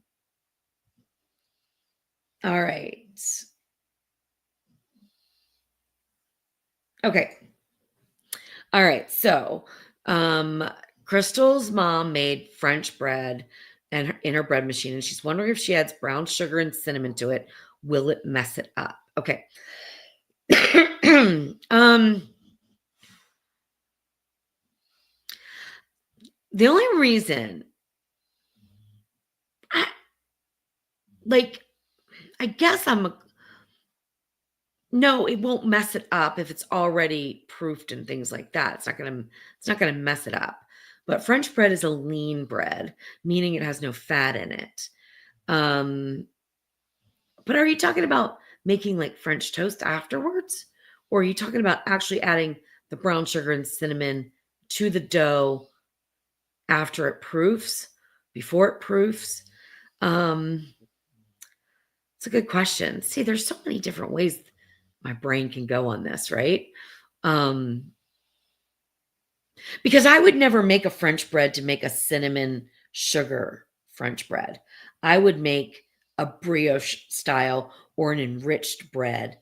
all right. Okay. All right. So, Crystal's mom made French bread and in her bread machine, and she's wondering if she adds brown sugar and cinnamon to it, will it mess it up? Okay. um, the only reason, I, like, I guess no, it won't mess it up if it's already proofed and things like that. It's not gonna mess it up. But French bread is a lean bread, meaning it has no fat in it. Um, but are you talking about making like French toast afterwards? Or are you talking about actually adding the brown sugar and cinnamon to the dough after it proofs, before it proofs? Um, it's a good question. See, there's so many different ways my brain can go on this, right? Um, because I would never make a French bread to make a cinnamon sugar French bread. I would make a brioche style or an enriched bread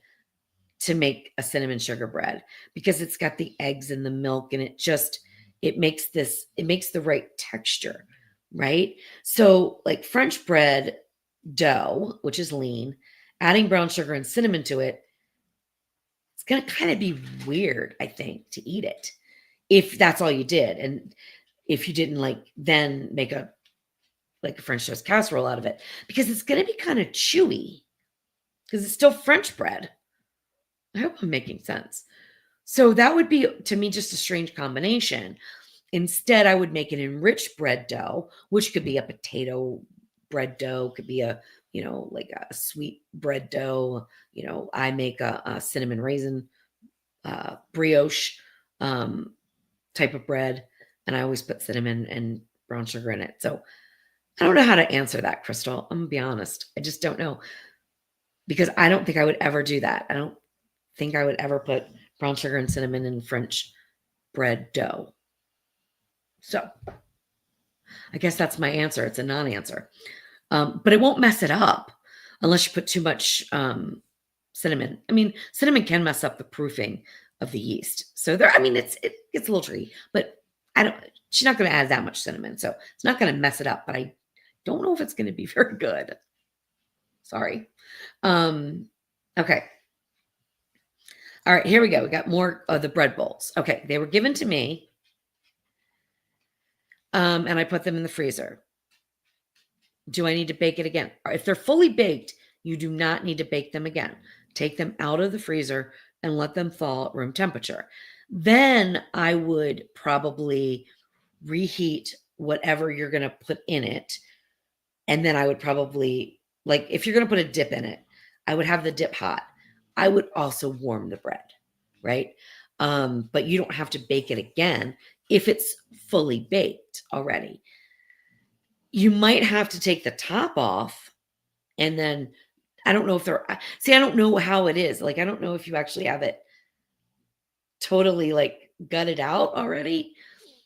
to make a cinnamon sugar bread because it's got the eggs and the milk and it makes the right texture, right? So like French bread dough, which is lean, adding brown sugar and cinnamon to it, it's going to kind of be weird, I think, to eat it if that's all you did. And if you didn't like then make a French toast casserole out of it, because it's going to be kind of chewy because it's still French bread. I hope I'm making sense. So that would be, to me, just a strange combination. Instead, I would make an enriched bread dough, which could be a potato bread dough, could be like a sweet bread dough. I make a cinnamon raisin brioche type of bread, and I always put cinnamon and brown sugar in it. So I don't know how to answer that, Crystal. I'm gonna be honest. I just don't know because I don't think I would ever do that. I don't think I would ever put brown sugar and cinnamon in French bread dough. So I guess that's my answer. It's a non-answer. But it won't mess it up unless you put too much cinnamon. I mean, cinnamon can mess up the proofing of the yeast. So it gets a little tricky, but she's not going to add that much cinnamon. So it's not going to mess it up, but I don't know if it's going to be very good. Sorry. Okay. All right, here we go. We got more of the bread bowls. Okay, they were given to me. And I put them in the freezer. Do I need to bake it again? If they're fully baked, you do not need to bake them again. Take them out of the freezer and let them thaw at room temperature. Then I would probably reheat whatever you're going to put in it. And then I would probably, like, if you're going to put a dip in it, I would have the dip hot. I would also warm the bread, right? But you don't have to bake it again if it's fully baked already. You might have to take the top off and then I don't know if I don't know how it is. Like, I don't know if you actually have it totally like gutted out already.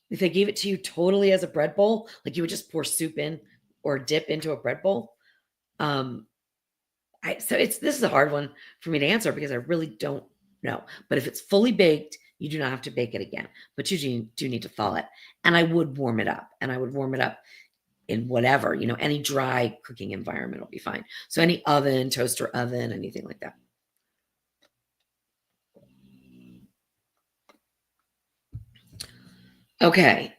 If they gave it to you totally as a bread bowl, like you would just pour soup in or dip into a bread bowl. This is a hard one for me to answer because I really don't know. But if it's fully baked, you do not have to bake it again, but you do need to thaw it. And I would warm it up, and I would warm it up in whatever, any dry cooking environment will be fine. So any oven, toaster oven, anything like that. Okay.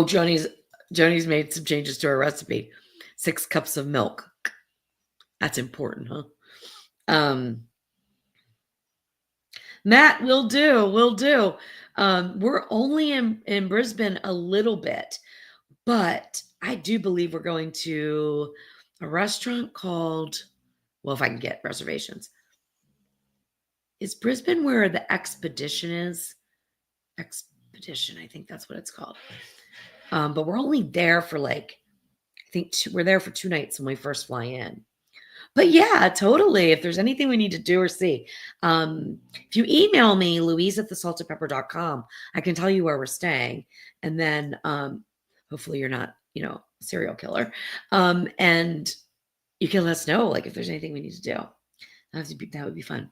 Joni's made some changes to her recipe. 6 cups of milk. That's important, huh? Matt, will do. We're only in Brisbane a little bit, but I do believe we're going to a restaurant called Well, if I can get reservations. Is Brisbane where the expedition is? Expedition, I think that's what it's called. But we're only there for like, I think we're there for 2 nights when we first fly in. But yeah, totally. If there's anything we need to do or see, if you email me, Louise at thesaltedpepper.com, I can tell you where we're staying. And then hopefully you're not, a serial killer. And you can let us know, like, if there's anything we need to do. That would be fun.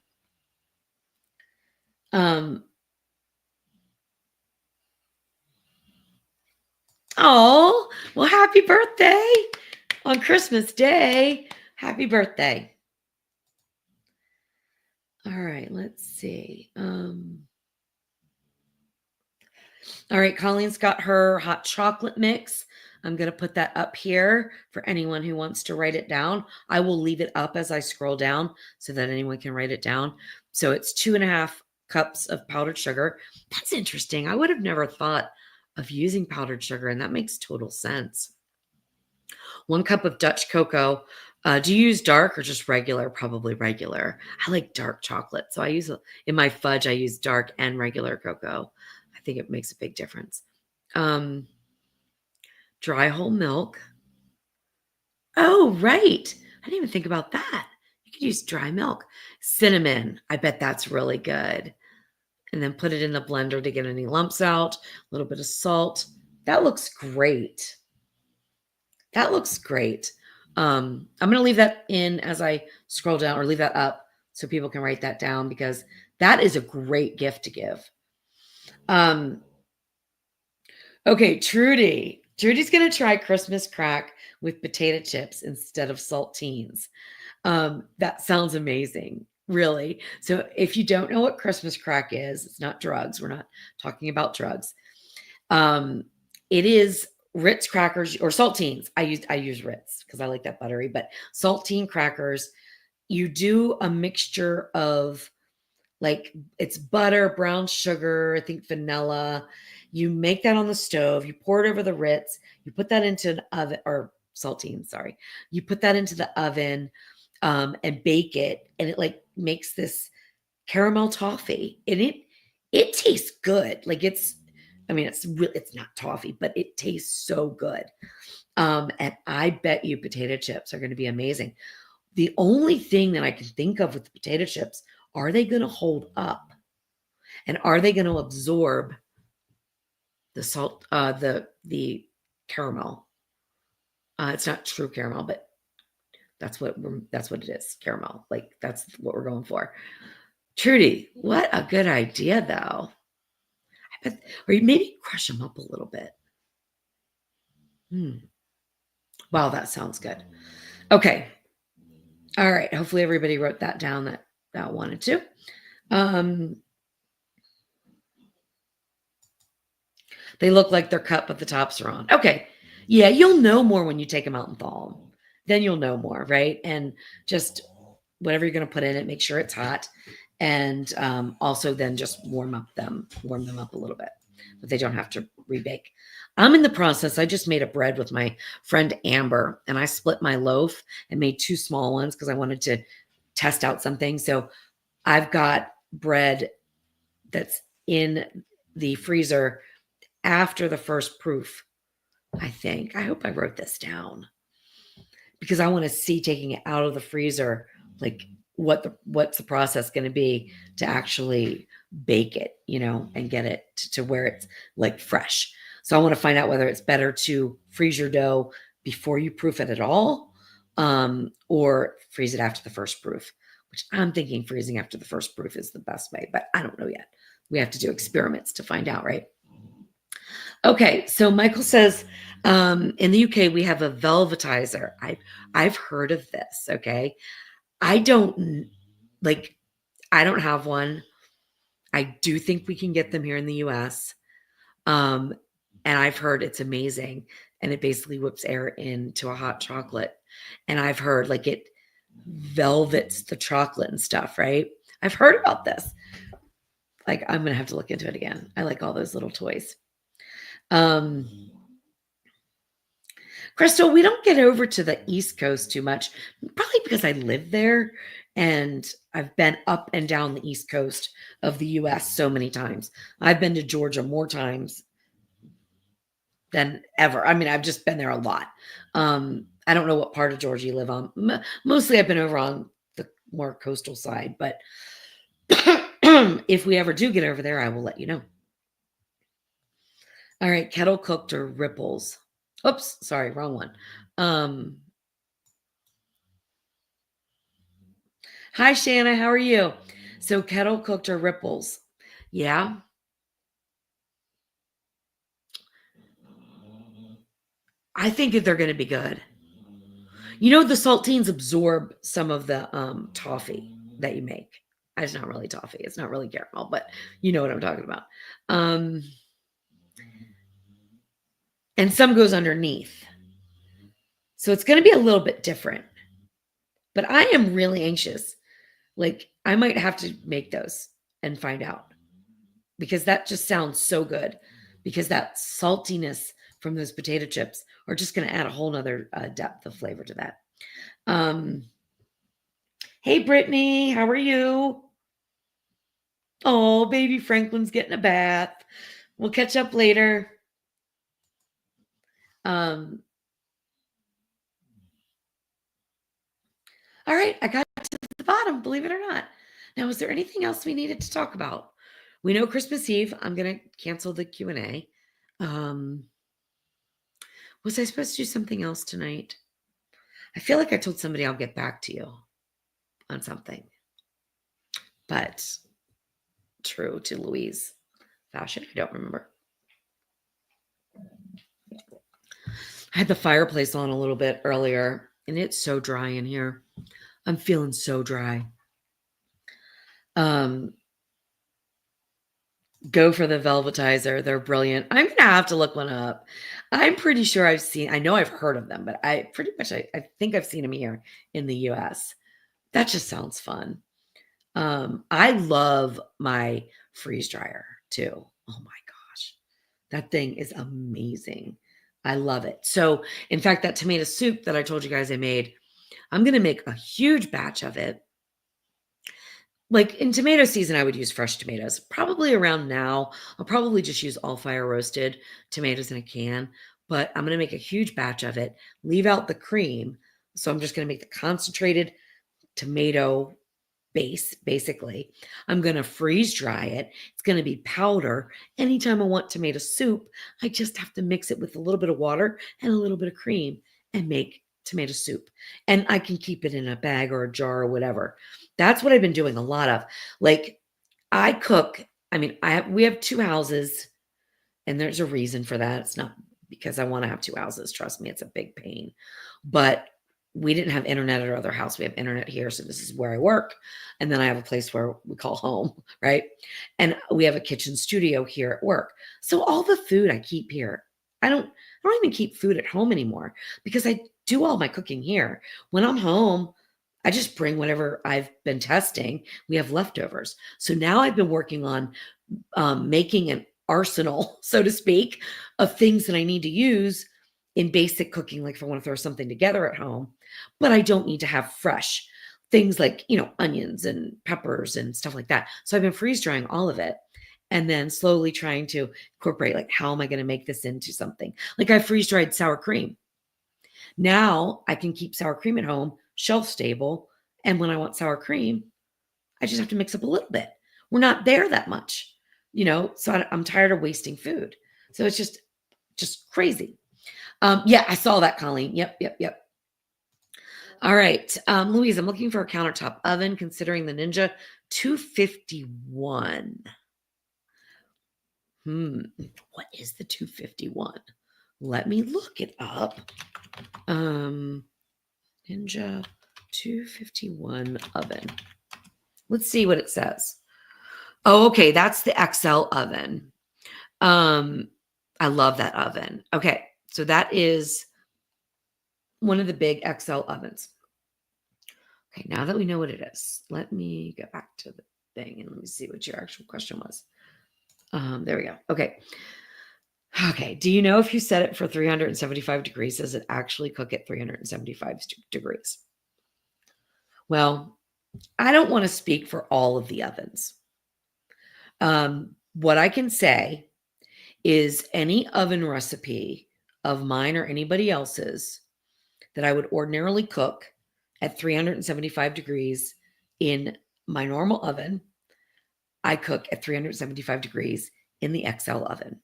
Oh, well, happy birthday on Christmas Day. Happy birthday. All right, let's see. All right, Colleen's got her hot chocolate mix. I'm going to put that up here for anyone who wants to write it down. I will leave it up as I scroll down so that anyone can write it down. So it's 2.5 cups of powdered sugar. That's interesting. I would have never thought of using powdered sugar, and that makes total sense. 1 cup of Dutch cocoa. Do you use dark or just regular? Probably regular. I like dark chocolate. So in my fudge, I use dark and regular cocoa. I think it makes a big difference. Dry whole milk. Oh, right. I didn't even think about that. You could use dry milk. Cinnamon. I bet that's really good. And then put it in the blender to get any lumps out. A little bit of salt. That looks great. That looks great. I'm going to leave that in as I scroll down, or leave that up so people can write that down, because that is a great gift to give. Okay, Trudy. Trudy's going to try Christmas crack with potato chips instead of saltines. That sounds amazing, really. So if you don't know what Christmas crack is, it's not drugs. We're not talking about drugs. It is Ritz crackers or saltines. I use Ritz because I like that buttery, but saltine crackers. You do a mixture of, like, it's butter, brown sugar, I think vanilla. You make that on the stove. You pour it over the Ritz. You put that into an oven, or saltine, sorry. You put that into the oven and bake it, and it like makes this caramel toffee, and it tastes good. Like it's not toffee, but it tastes so good. And I bet you potato chips are going to be amazing. The only thing that I can think of with the potato chips, are they going to hold up? And are they going to absorb the salt, the caramel? It's not true caramel, but that's what it is. Caramel. Like, that's what we're going for. Trudy, what a good idea, though. I bet, or maybe crush them up a little bit. Wow, that sounds good. Okay. All right. Hopefully everybody wrote that down that wanted to. They look like they're cut, but the tops are on. Okay. Yeah, you'll know more when you take them out and thaw them. Then you'll know more, right? And just whatever you're going to put in it, make sure it's hot. And also then just warm them up a little bit, but they don't have to rebake. I'm in the process. I just made a bread with my friend Amber, and I split my loaf and made 2 small ones because I wanted to test out something. So I've got bread that's in the freezer after the first proof, I think. I hope I wrote this down because I want to see, taking it out of the freezer, like what's the process going to be to actually bake it, and get it to where it's like fresh. So I want to find out whether it's better to freeze your dough before you proof it at all, or freeze it after the first proof, which I'm thinking freezing after the first proof is the best way, but I don't know yet. We have to do experiments to find out, right? Okay, so Michael says, in the UK we have a velvetizer. I've heard of this. Okay, I don't have one. I do think we can get them here in the US. And I've heard it's amazing, and it basically whips air into a hot chocolate. And I've heard like it velvets the chocolate and stuff, right? I've heard about this. Like, I'm gonna have to look into it again. I like all those little toys. Crystal, we don't get over to the East Coast too much, probably because I live there and I've been up and down the East Coast of the US so many times. I've been to Georgia more times than ever. I mean, I've just been there a lot. I don't know what part of Georgia you live on. Mostly I've been over on the more coastal side, but if we ever do get over there, I will let you know. All right, kettle cooked or ripples. Oops, sorry, wrong one. Hi, Shanna, how are you? So kettle cooked or ripples? Yeah. I think that they're going to be good. You know, the saltines absorb some of the toffee that you make. It's not really toffee. It's not really caramel, but you know what I'm talking about. Um, and some goes underneath. So it's going to be a little bit different. But I am really anxious. Like, I might have to make those and find out because that just sounds so good. Because that saltiness from those potato chips are just going to add a whole nother depth of flavor to that. Hey, Brittany, how are you? Oh, baby Franklin's getting a bath. We'll catch up later. Um, all right, I got to the bottom, believe it or not. Now, is there anything else we needed to talk about? We know Christmas Eve. I'm going to cancel the Q&A. Was I supposed to do something else tonight? I feel like I told somebody I'll get back to you on something. But true to Louise fashion, I don't remember. I had the fireplace on a little bit earlier, and it's so dry in here. I'm feeling so dry. Go for the Velvetizer. They're brilliant. I'm going to have to look one up. I'm pretty sure I know I've heard of them, but I think I've seen them here in the US. That just sounds fun. I love my freeze dryer too. Oh my gosh. That thing is amazing. I love it. So, in fact, that tomato soup that I told you guys I made, I'm going to make a huge batch of it. Like in tomato season, I would use fresh tomatoes. Probably around now, I'll probably just use all fire roasted tomatoes in a can, but I'm going to make a huge batch of it, leave out the cream. So I'm just going to make the concentrated tomato base, basically. I'm going to freeze dry it. It's going to be powder. Anytime I want tomato soup, I just have to mix it with a little bit of water and a little bit of cream and make tomato soup. And I can keep it in a bag or a jar or whatever. That's what I've been doing a lot of. Like I cook, we have two houses and there's a reason for that. It's not because I want to have two houses. Trust me, it's a big pain. But we didn't have internet at our other house. We have internet here. So this is where I work. And then I have a place where we call home, right? And we have a kitchen studio here at work. So all the food I keep here. I don't even keep food at home anymore because I do all my cooking here. When I'm home, I just bring whatever I've been testing. We have leftovers. So now I've been working on making an arsenal, so to speak, of things that I need to use in basic cooking, like if I want to throw something together at home, but I don't need to have fresh things like, onions and peppers and stuff like that. So I've been freeze drying all of it and then slowly trying to incorporate, like, how am I going to make this into something? Like I freeze dried sour cream. Now I can keep sour cream at home, shelf stable. And when I want sour cream, I just have to mix up a little bit. We're not there that much, so I'm tired of wasting food. So it's just crazy. Yeah, I saw that, Colleen. Yep. All right. Louise, I'm looking for a countertop oven considering the Ninja 251. What is the 251? Let me look it up. Ninja 251 oven. Let's see what it says. Oh, okay. That's the XL oven. I love that oven. Okay. So that is one of the big XL ovens. Okay. Now that we know what it is, let me get back to the thing and let me see what your actual question was. There we go. Okay. Okay. Do you know if you set it for 375 degrees, does it actually cook at 375 degrees? Well, I don't want to speak for all of the ovens. What I can say is any oven recipe of mine or anybody else's that I would ordinarily cook at 375 degrees in my normal oven, I cook at 375 degrees in the XL oven.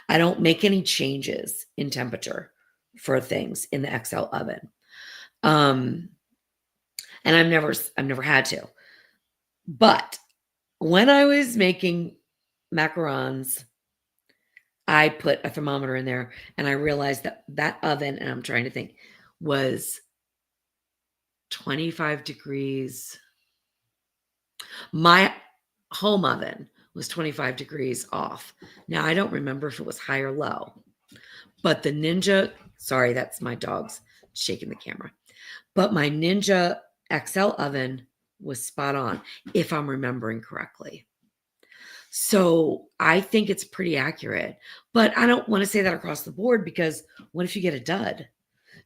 I don't make any changes in temperature for things in the XL oven. And I've never had to. But when I was making macarons, I put a thermometer in there and I realized that that oven, and I'm trying to think, was 25 degrees. My home oven was 25 degrees off. Now, I don't remember if it was high or low, but the Ninja, sorry, that's my dog's shaking the camera, but my Ninja XL oven was spot on, if I'm remembering correctly. So I think it's pretty accurate, but I don't want to say that across the board because what if you get a dud?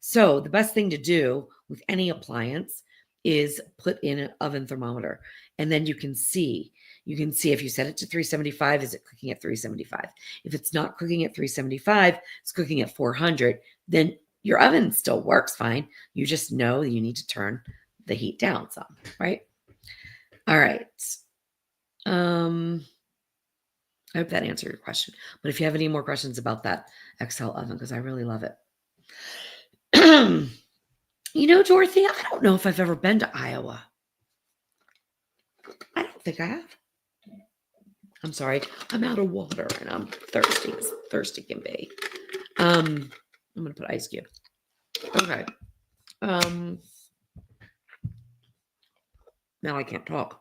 So the best thing to do with any appliance is put in an oven thermometer, and then you can see if you set it to 375, is it cooking at 375? If it's not cooking at 375, it's cooking at 400, then your oven still works fine. You just know you need to turn the heat down some, right? All right. I hope that answered your question. But if you have any more questions about that XL oven, because I really love it. Dorothy, I don't know if I've ever been to Iowa. I don't think I have. I'm sorry. I'm out of water and I'm thirsty as thirsty can be. I'm going to put ice cube. Okay. Now I can't talk.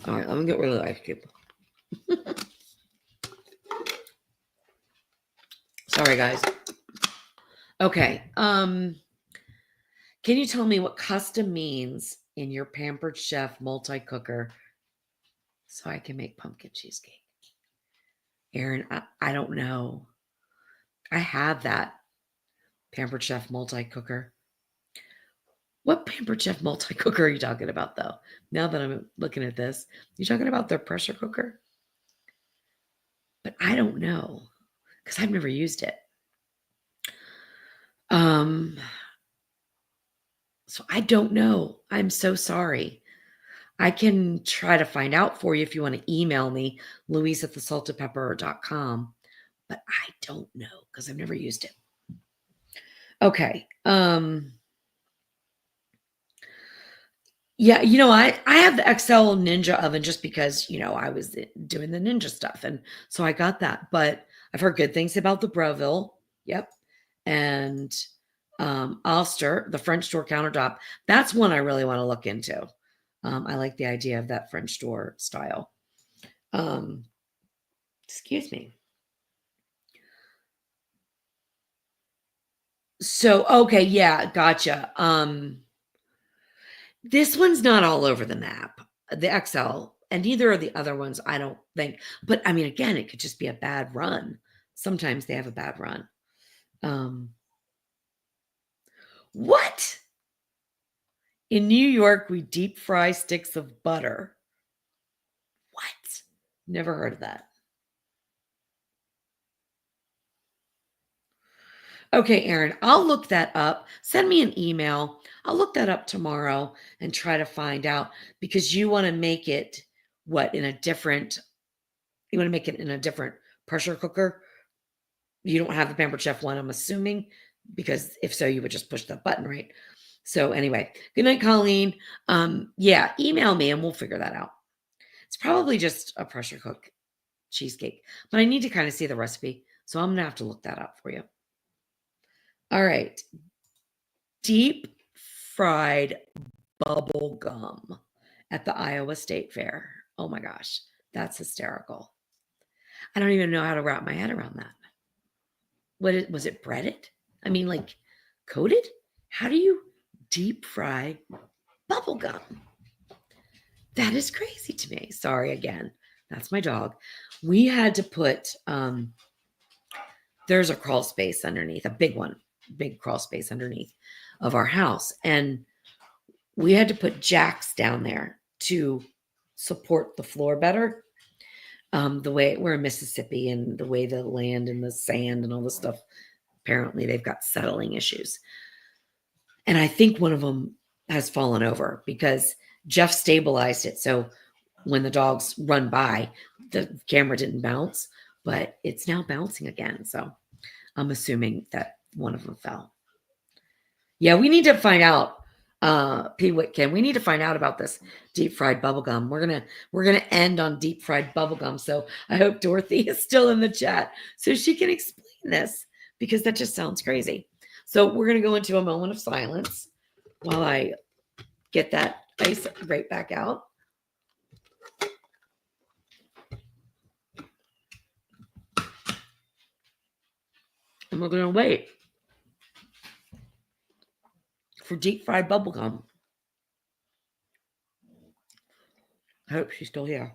All right, let me get rid of the ice cube. Sorry, guys. Okay. Can you tell me what custom means in your Pampered Chef multi-cooker so I can make pumpkin cheesecake? Erin, I don't know. I have that Pampered Chef multi-cooker. What Pampered Chef multi-cooker are you talking about, though? Now that I'm looking at this, you talking about their pressure cooker? But I don't know because I've never used it. So I don't know. I'm so sorry. I can try to find out for you if you want to email me, Louise at thesaltedpepper.com, but I don't know because I've never used it. Okay. Yeah, I have the XL Ninja oven just because, I was doing the Ninja stuff. And so I got that, but I've heard good things about the Breville. Yep. And Ulster, the French door countertop. That's one I really want to look into. I like the idea of that French door style. Excuse me. So, okay. Yeah. Gotcha. This one's not all over the map, the XL, and neither are the other ones, I don't think. But I mean, again, it could just be a bad run. Sometimes they have a bad run. What? In New York, we deep fry sticks of butter. What? Never heard of that. Okay, Erin, I'll look that up. Send me an email. I'll look that up tomorrow and try to find out because you want to make it you want to make it in a different pressure cooker. You don't have the Pampered Chef one, I'm assuming, because if so, you would just push the button, right? So anyway, good night, Colleen. Yeah, email me and we'll figure that out. It's probably just a pressure cook cheesecake, but I need to kind of see the recipe. So I'm going to have to look that up for you. All right. Deep fried bubble gum at the Iowa State Fair. Oh my gosh, that's hysterical. I don't even know how to wrap my head around that. Was it breaded? I mean, like coated? How do you deep fry bubble gum? That is crazy to me. Sorry again. That's my dog. We had to put, there's a crawl space underneath, a big one, big crawl space underneath of our house. And we had to put jacks down there to support the floor better. The way we're in Mississippi and the way the land and the sand and all this stuff, apparently they've got settling issues. And I think one of them has fallen over because Jeff stabilized it. So when the dogs run by, the camera didn't bounce, but it's now bouncing again. So I'm assuming that one of them fell. Yeah, we need to find out. P. Whitkin, we need to find out about this deep fried bubblegum. We're gonna end on deep fried bubblegum. So I hope Dorothy is still in the chat so she can explain this because that just sounds crazy. So we're gonna go into a moment of silence while I get that ice right back out. And we're gonna wait for deep fried bubblegum. I hope she's still here.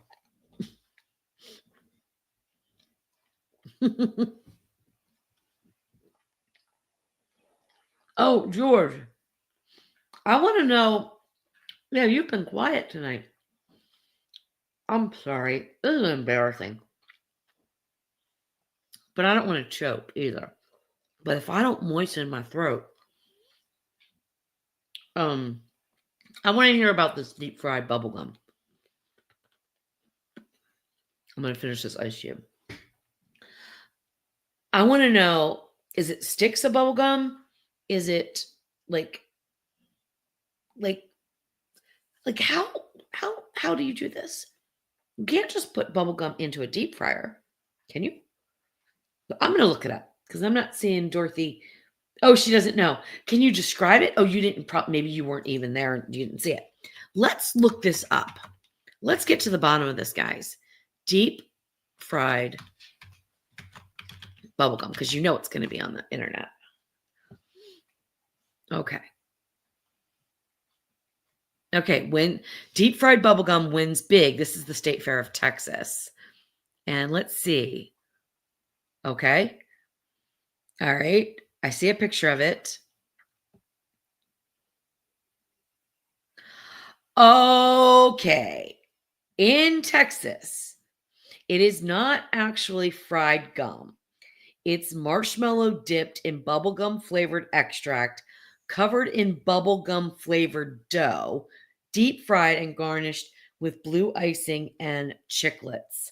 Oh, George, I want to know. Yeah, you've been quiet tonight. I'm sorry. This is embarrassing. But I don't want to choke either. But if I don't moisten my throat, I want to hear about this deep fried bubblegum. I'm going to finish this ice cube. I want to know, is it sticks of bubblegum? Is it like how do you do this? You can't just put bubblegum into a deep fryer, can you? I'm going to look it up because I'm not seeing Dorothy. Oh, she doesn't know. Can you describe it? Oh, you didn't. Maybe you weren't even there and you didn't see it. Let's look this up. Let's get to the bottom of this, guys. Deep fried bubblegum, because you know it's going to be on the internet. Okay. Okay, when deep fried bubblegum wins big, this is the State Fair of Texas. And let's see. Okay. All right. I see a picture of it. Okay. In Texas, it is not actually fried gum. It's marshmallow dipped in bubblegum flavored extract, covered in bubblegum flavored dough, deep fried and garnished with blue icing and chiclets.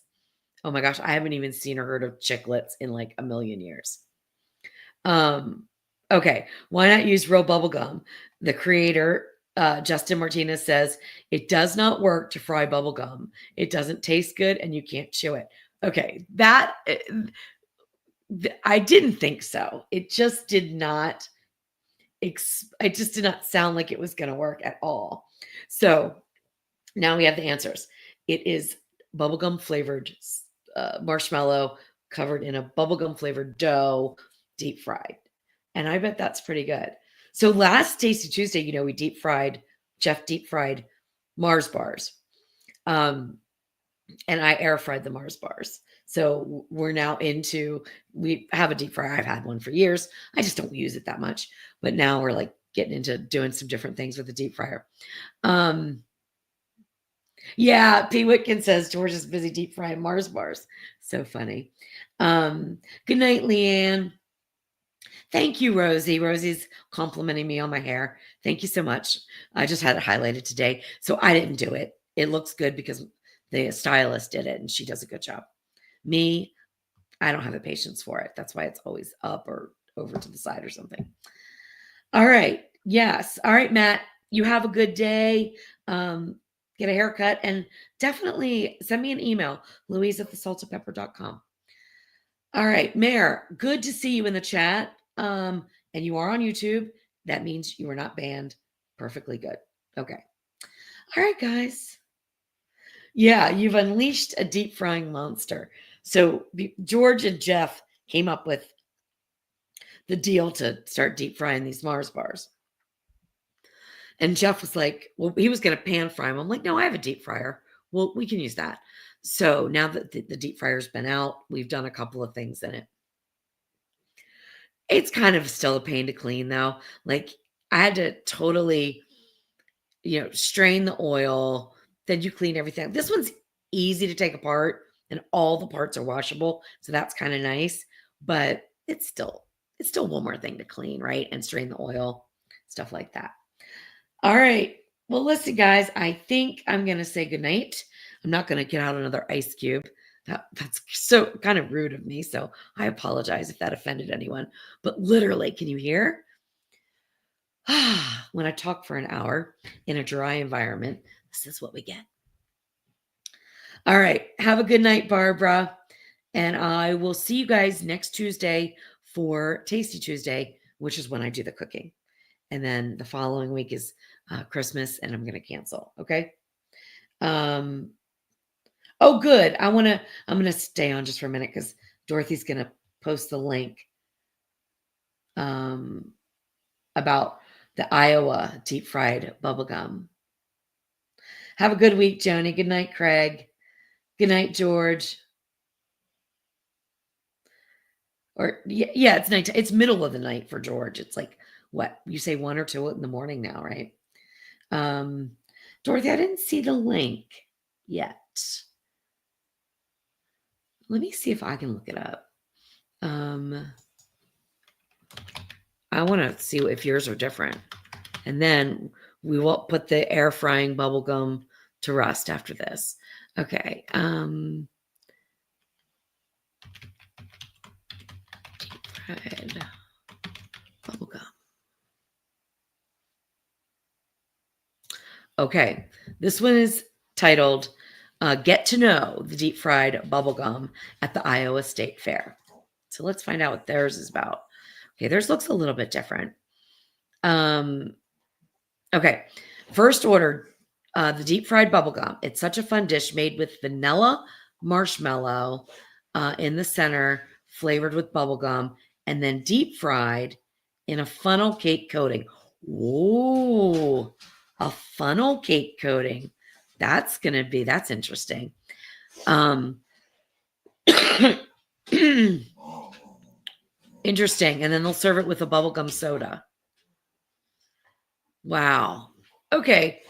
Oh my gosh, I haven't even seen or heard of chiclets in like a million years. Okay, why not use real bubblegum? The creator, Justin Martinez, says it does not work to fry bubblegum. It doesn't taste good and you can't chew it. Okay, that I didn't think so. It just did not. It just did not sound like it was going to work at all. So now we have the answers. It is bubblegum flavored marshmallow covered in a bubblegum flavored dough, deep fried. And I bet that's pretty good. So last Tasty Tuesday, Jeff deep fried Mars bars. And I air fried the Mars bars. So we're now we have a deep fryer. I've had one for years. I just don't use it that much. But now we're like getting into doing some different things with the deep fryer. Yeah, P. Whitkin says George is busy deep frying Mars bars. So funny. Good night, Leanne. Thank you, Rosie. Rosie's complimenting me on my hair. Thank you so much. I just had it highlighted today. So I didn't do it. It looks good because the stylist did it and she does a good job. Me, I don't have the patience for it. That's why it's always up or over to the side or something. All right. Yes. All right, Matt. You have a good day. Get a haircut and definitely send me an email, louise@thesaltedpepper.com. All right, Mare, good to see you in the chat. And you are on YouTube. That means you are not banned. Perfectly good. Okay. All right, guys. Yeah, you've unleashed a deep frying monster. So George and Jeff came up with the deal to start deep frying these Mars bars. And Jeff was like, well, he was going to pan fry them. I'm like, no, I have a deep fryer. Well, we can use that. So now that the deep fryer's been out, we've done a couple of things in it. It's kind of still a pain to clean though. Like I had to totally, strain the oil, then you clean everything. This one's easy to take apart and all the parts are washable. So that's kind of nice, but it's still one more thing to clean, right? And strain the oil, stuff like that. All right. Well, listen, guys, I think I'm going to say goodnight. I'm not going to get out another ice cube. That's so kind of rude of me. So I apologize if that offended anyone. But literally, can you hear? When I talk for an hour in a dry environment, this is what we get. All right. Have a good night, Barbara. And I will see you guys next Tuesday for Tasty Tuesday, which is when I do the cooking. And then the following week is Christmas, and I'm going to cancel. Okay. Oh, good. I'm going to stay on just for a minute because Dorothy's going to post the link about the Iowa deep fried bubblegum. Have a good week, Joni. Good night, Craig. Good night, George. Or yeah, it's night. It's middle of the night for George. It's like what you say 1 or 2 in the morning now, right? Dorothy, I didn't see the link yet. Let me see if I can look it up. I want to see if yours are different. And then we will put the air frying bubblegum to rest after this. Okay. Deep fried bubblegum. Okay. This one is titled Get to Know the Deep Fried Bubblegum at the Iowa State Fair. So let's find out what theirs is about. Okay, theirs looks a little bit different. Okay, first order, the deep fried bubblegum. It's such a fun dish made with vanilla marshmallow in the center, flavored with bubblegum, and then deep fried in a funnel cake coating. Whoa, a funnel cake coating. That's interesting. Interesting. And then they'll serve it with a bubblegum soda. Wow. Okay.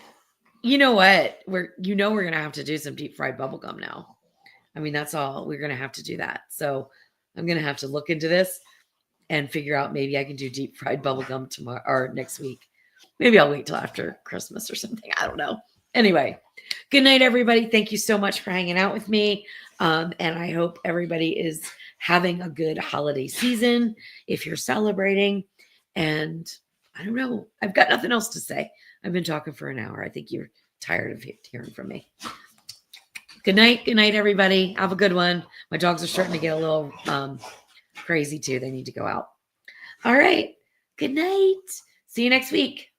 You know what? We're going to have to do some deep fried bubblegum now. I mean, that's all. We're going to have to do that. So I'm going to have to look into this and figure out maybe I can do deep fried bubblegum tomorrow or next week. Maybe I'll wait till after Christmas or something. I don't know. Anyway, good night, everybody. Thank you so much for hanging out with me. And I hope everybody is having a good holiday season if you're celebrating. And I don't know. I've got nothing else to say. I've been talking for an hour. I think you're tired of hearing from me. Good night. Good night, everybody. Have a good one. My dogs are starting to get a little crazy too. They need to go out. All right. Good night. See you next week.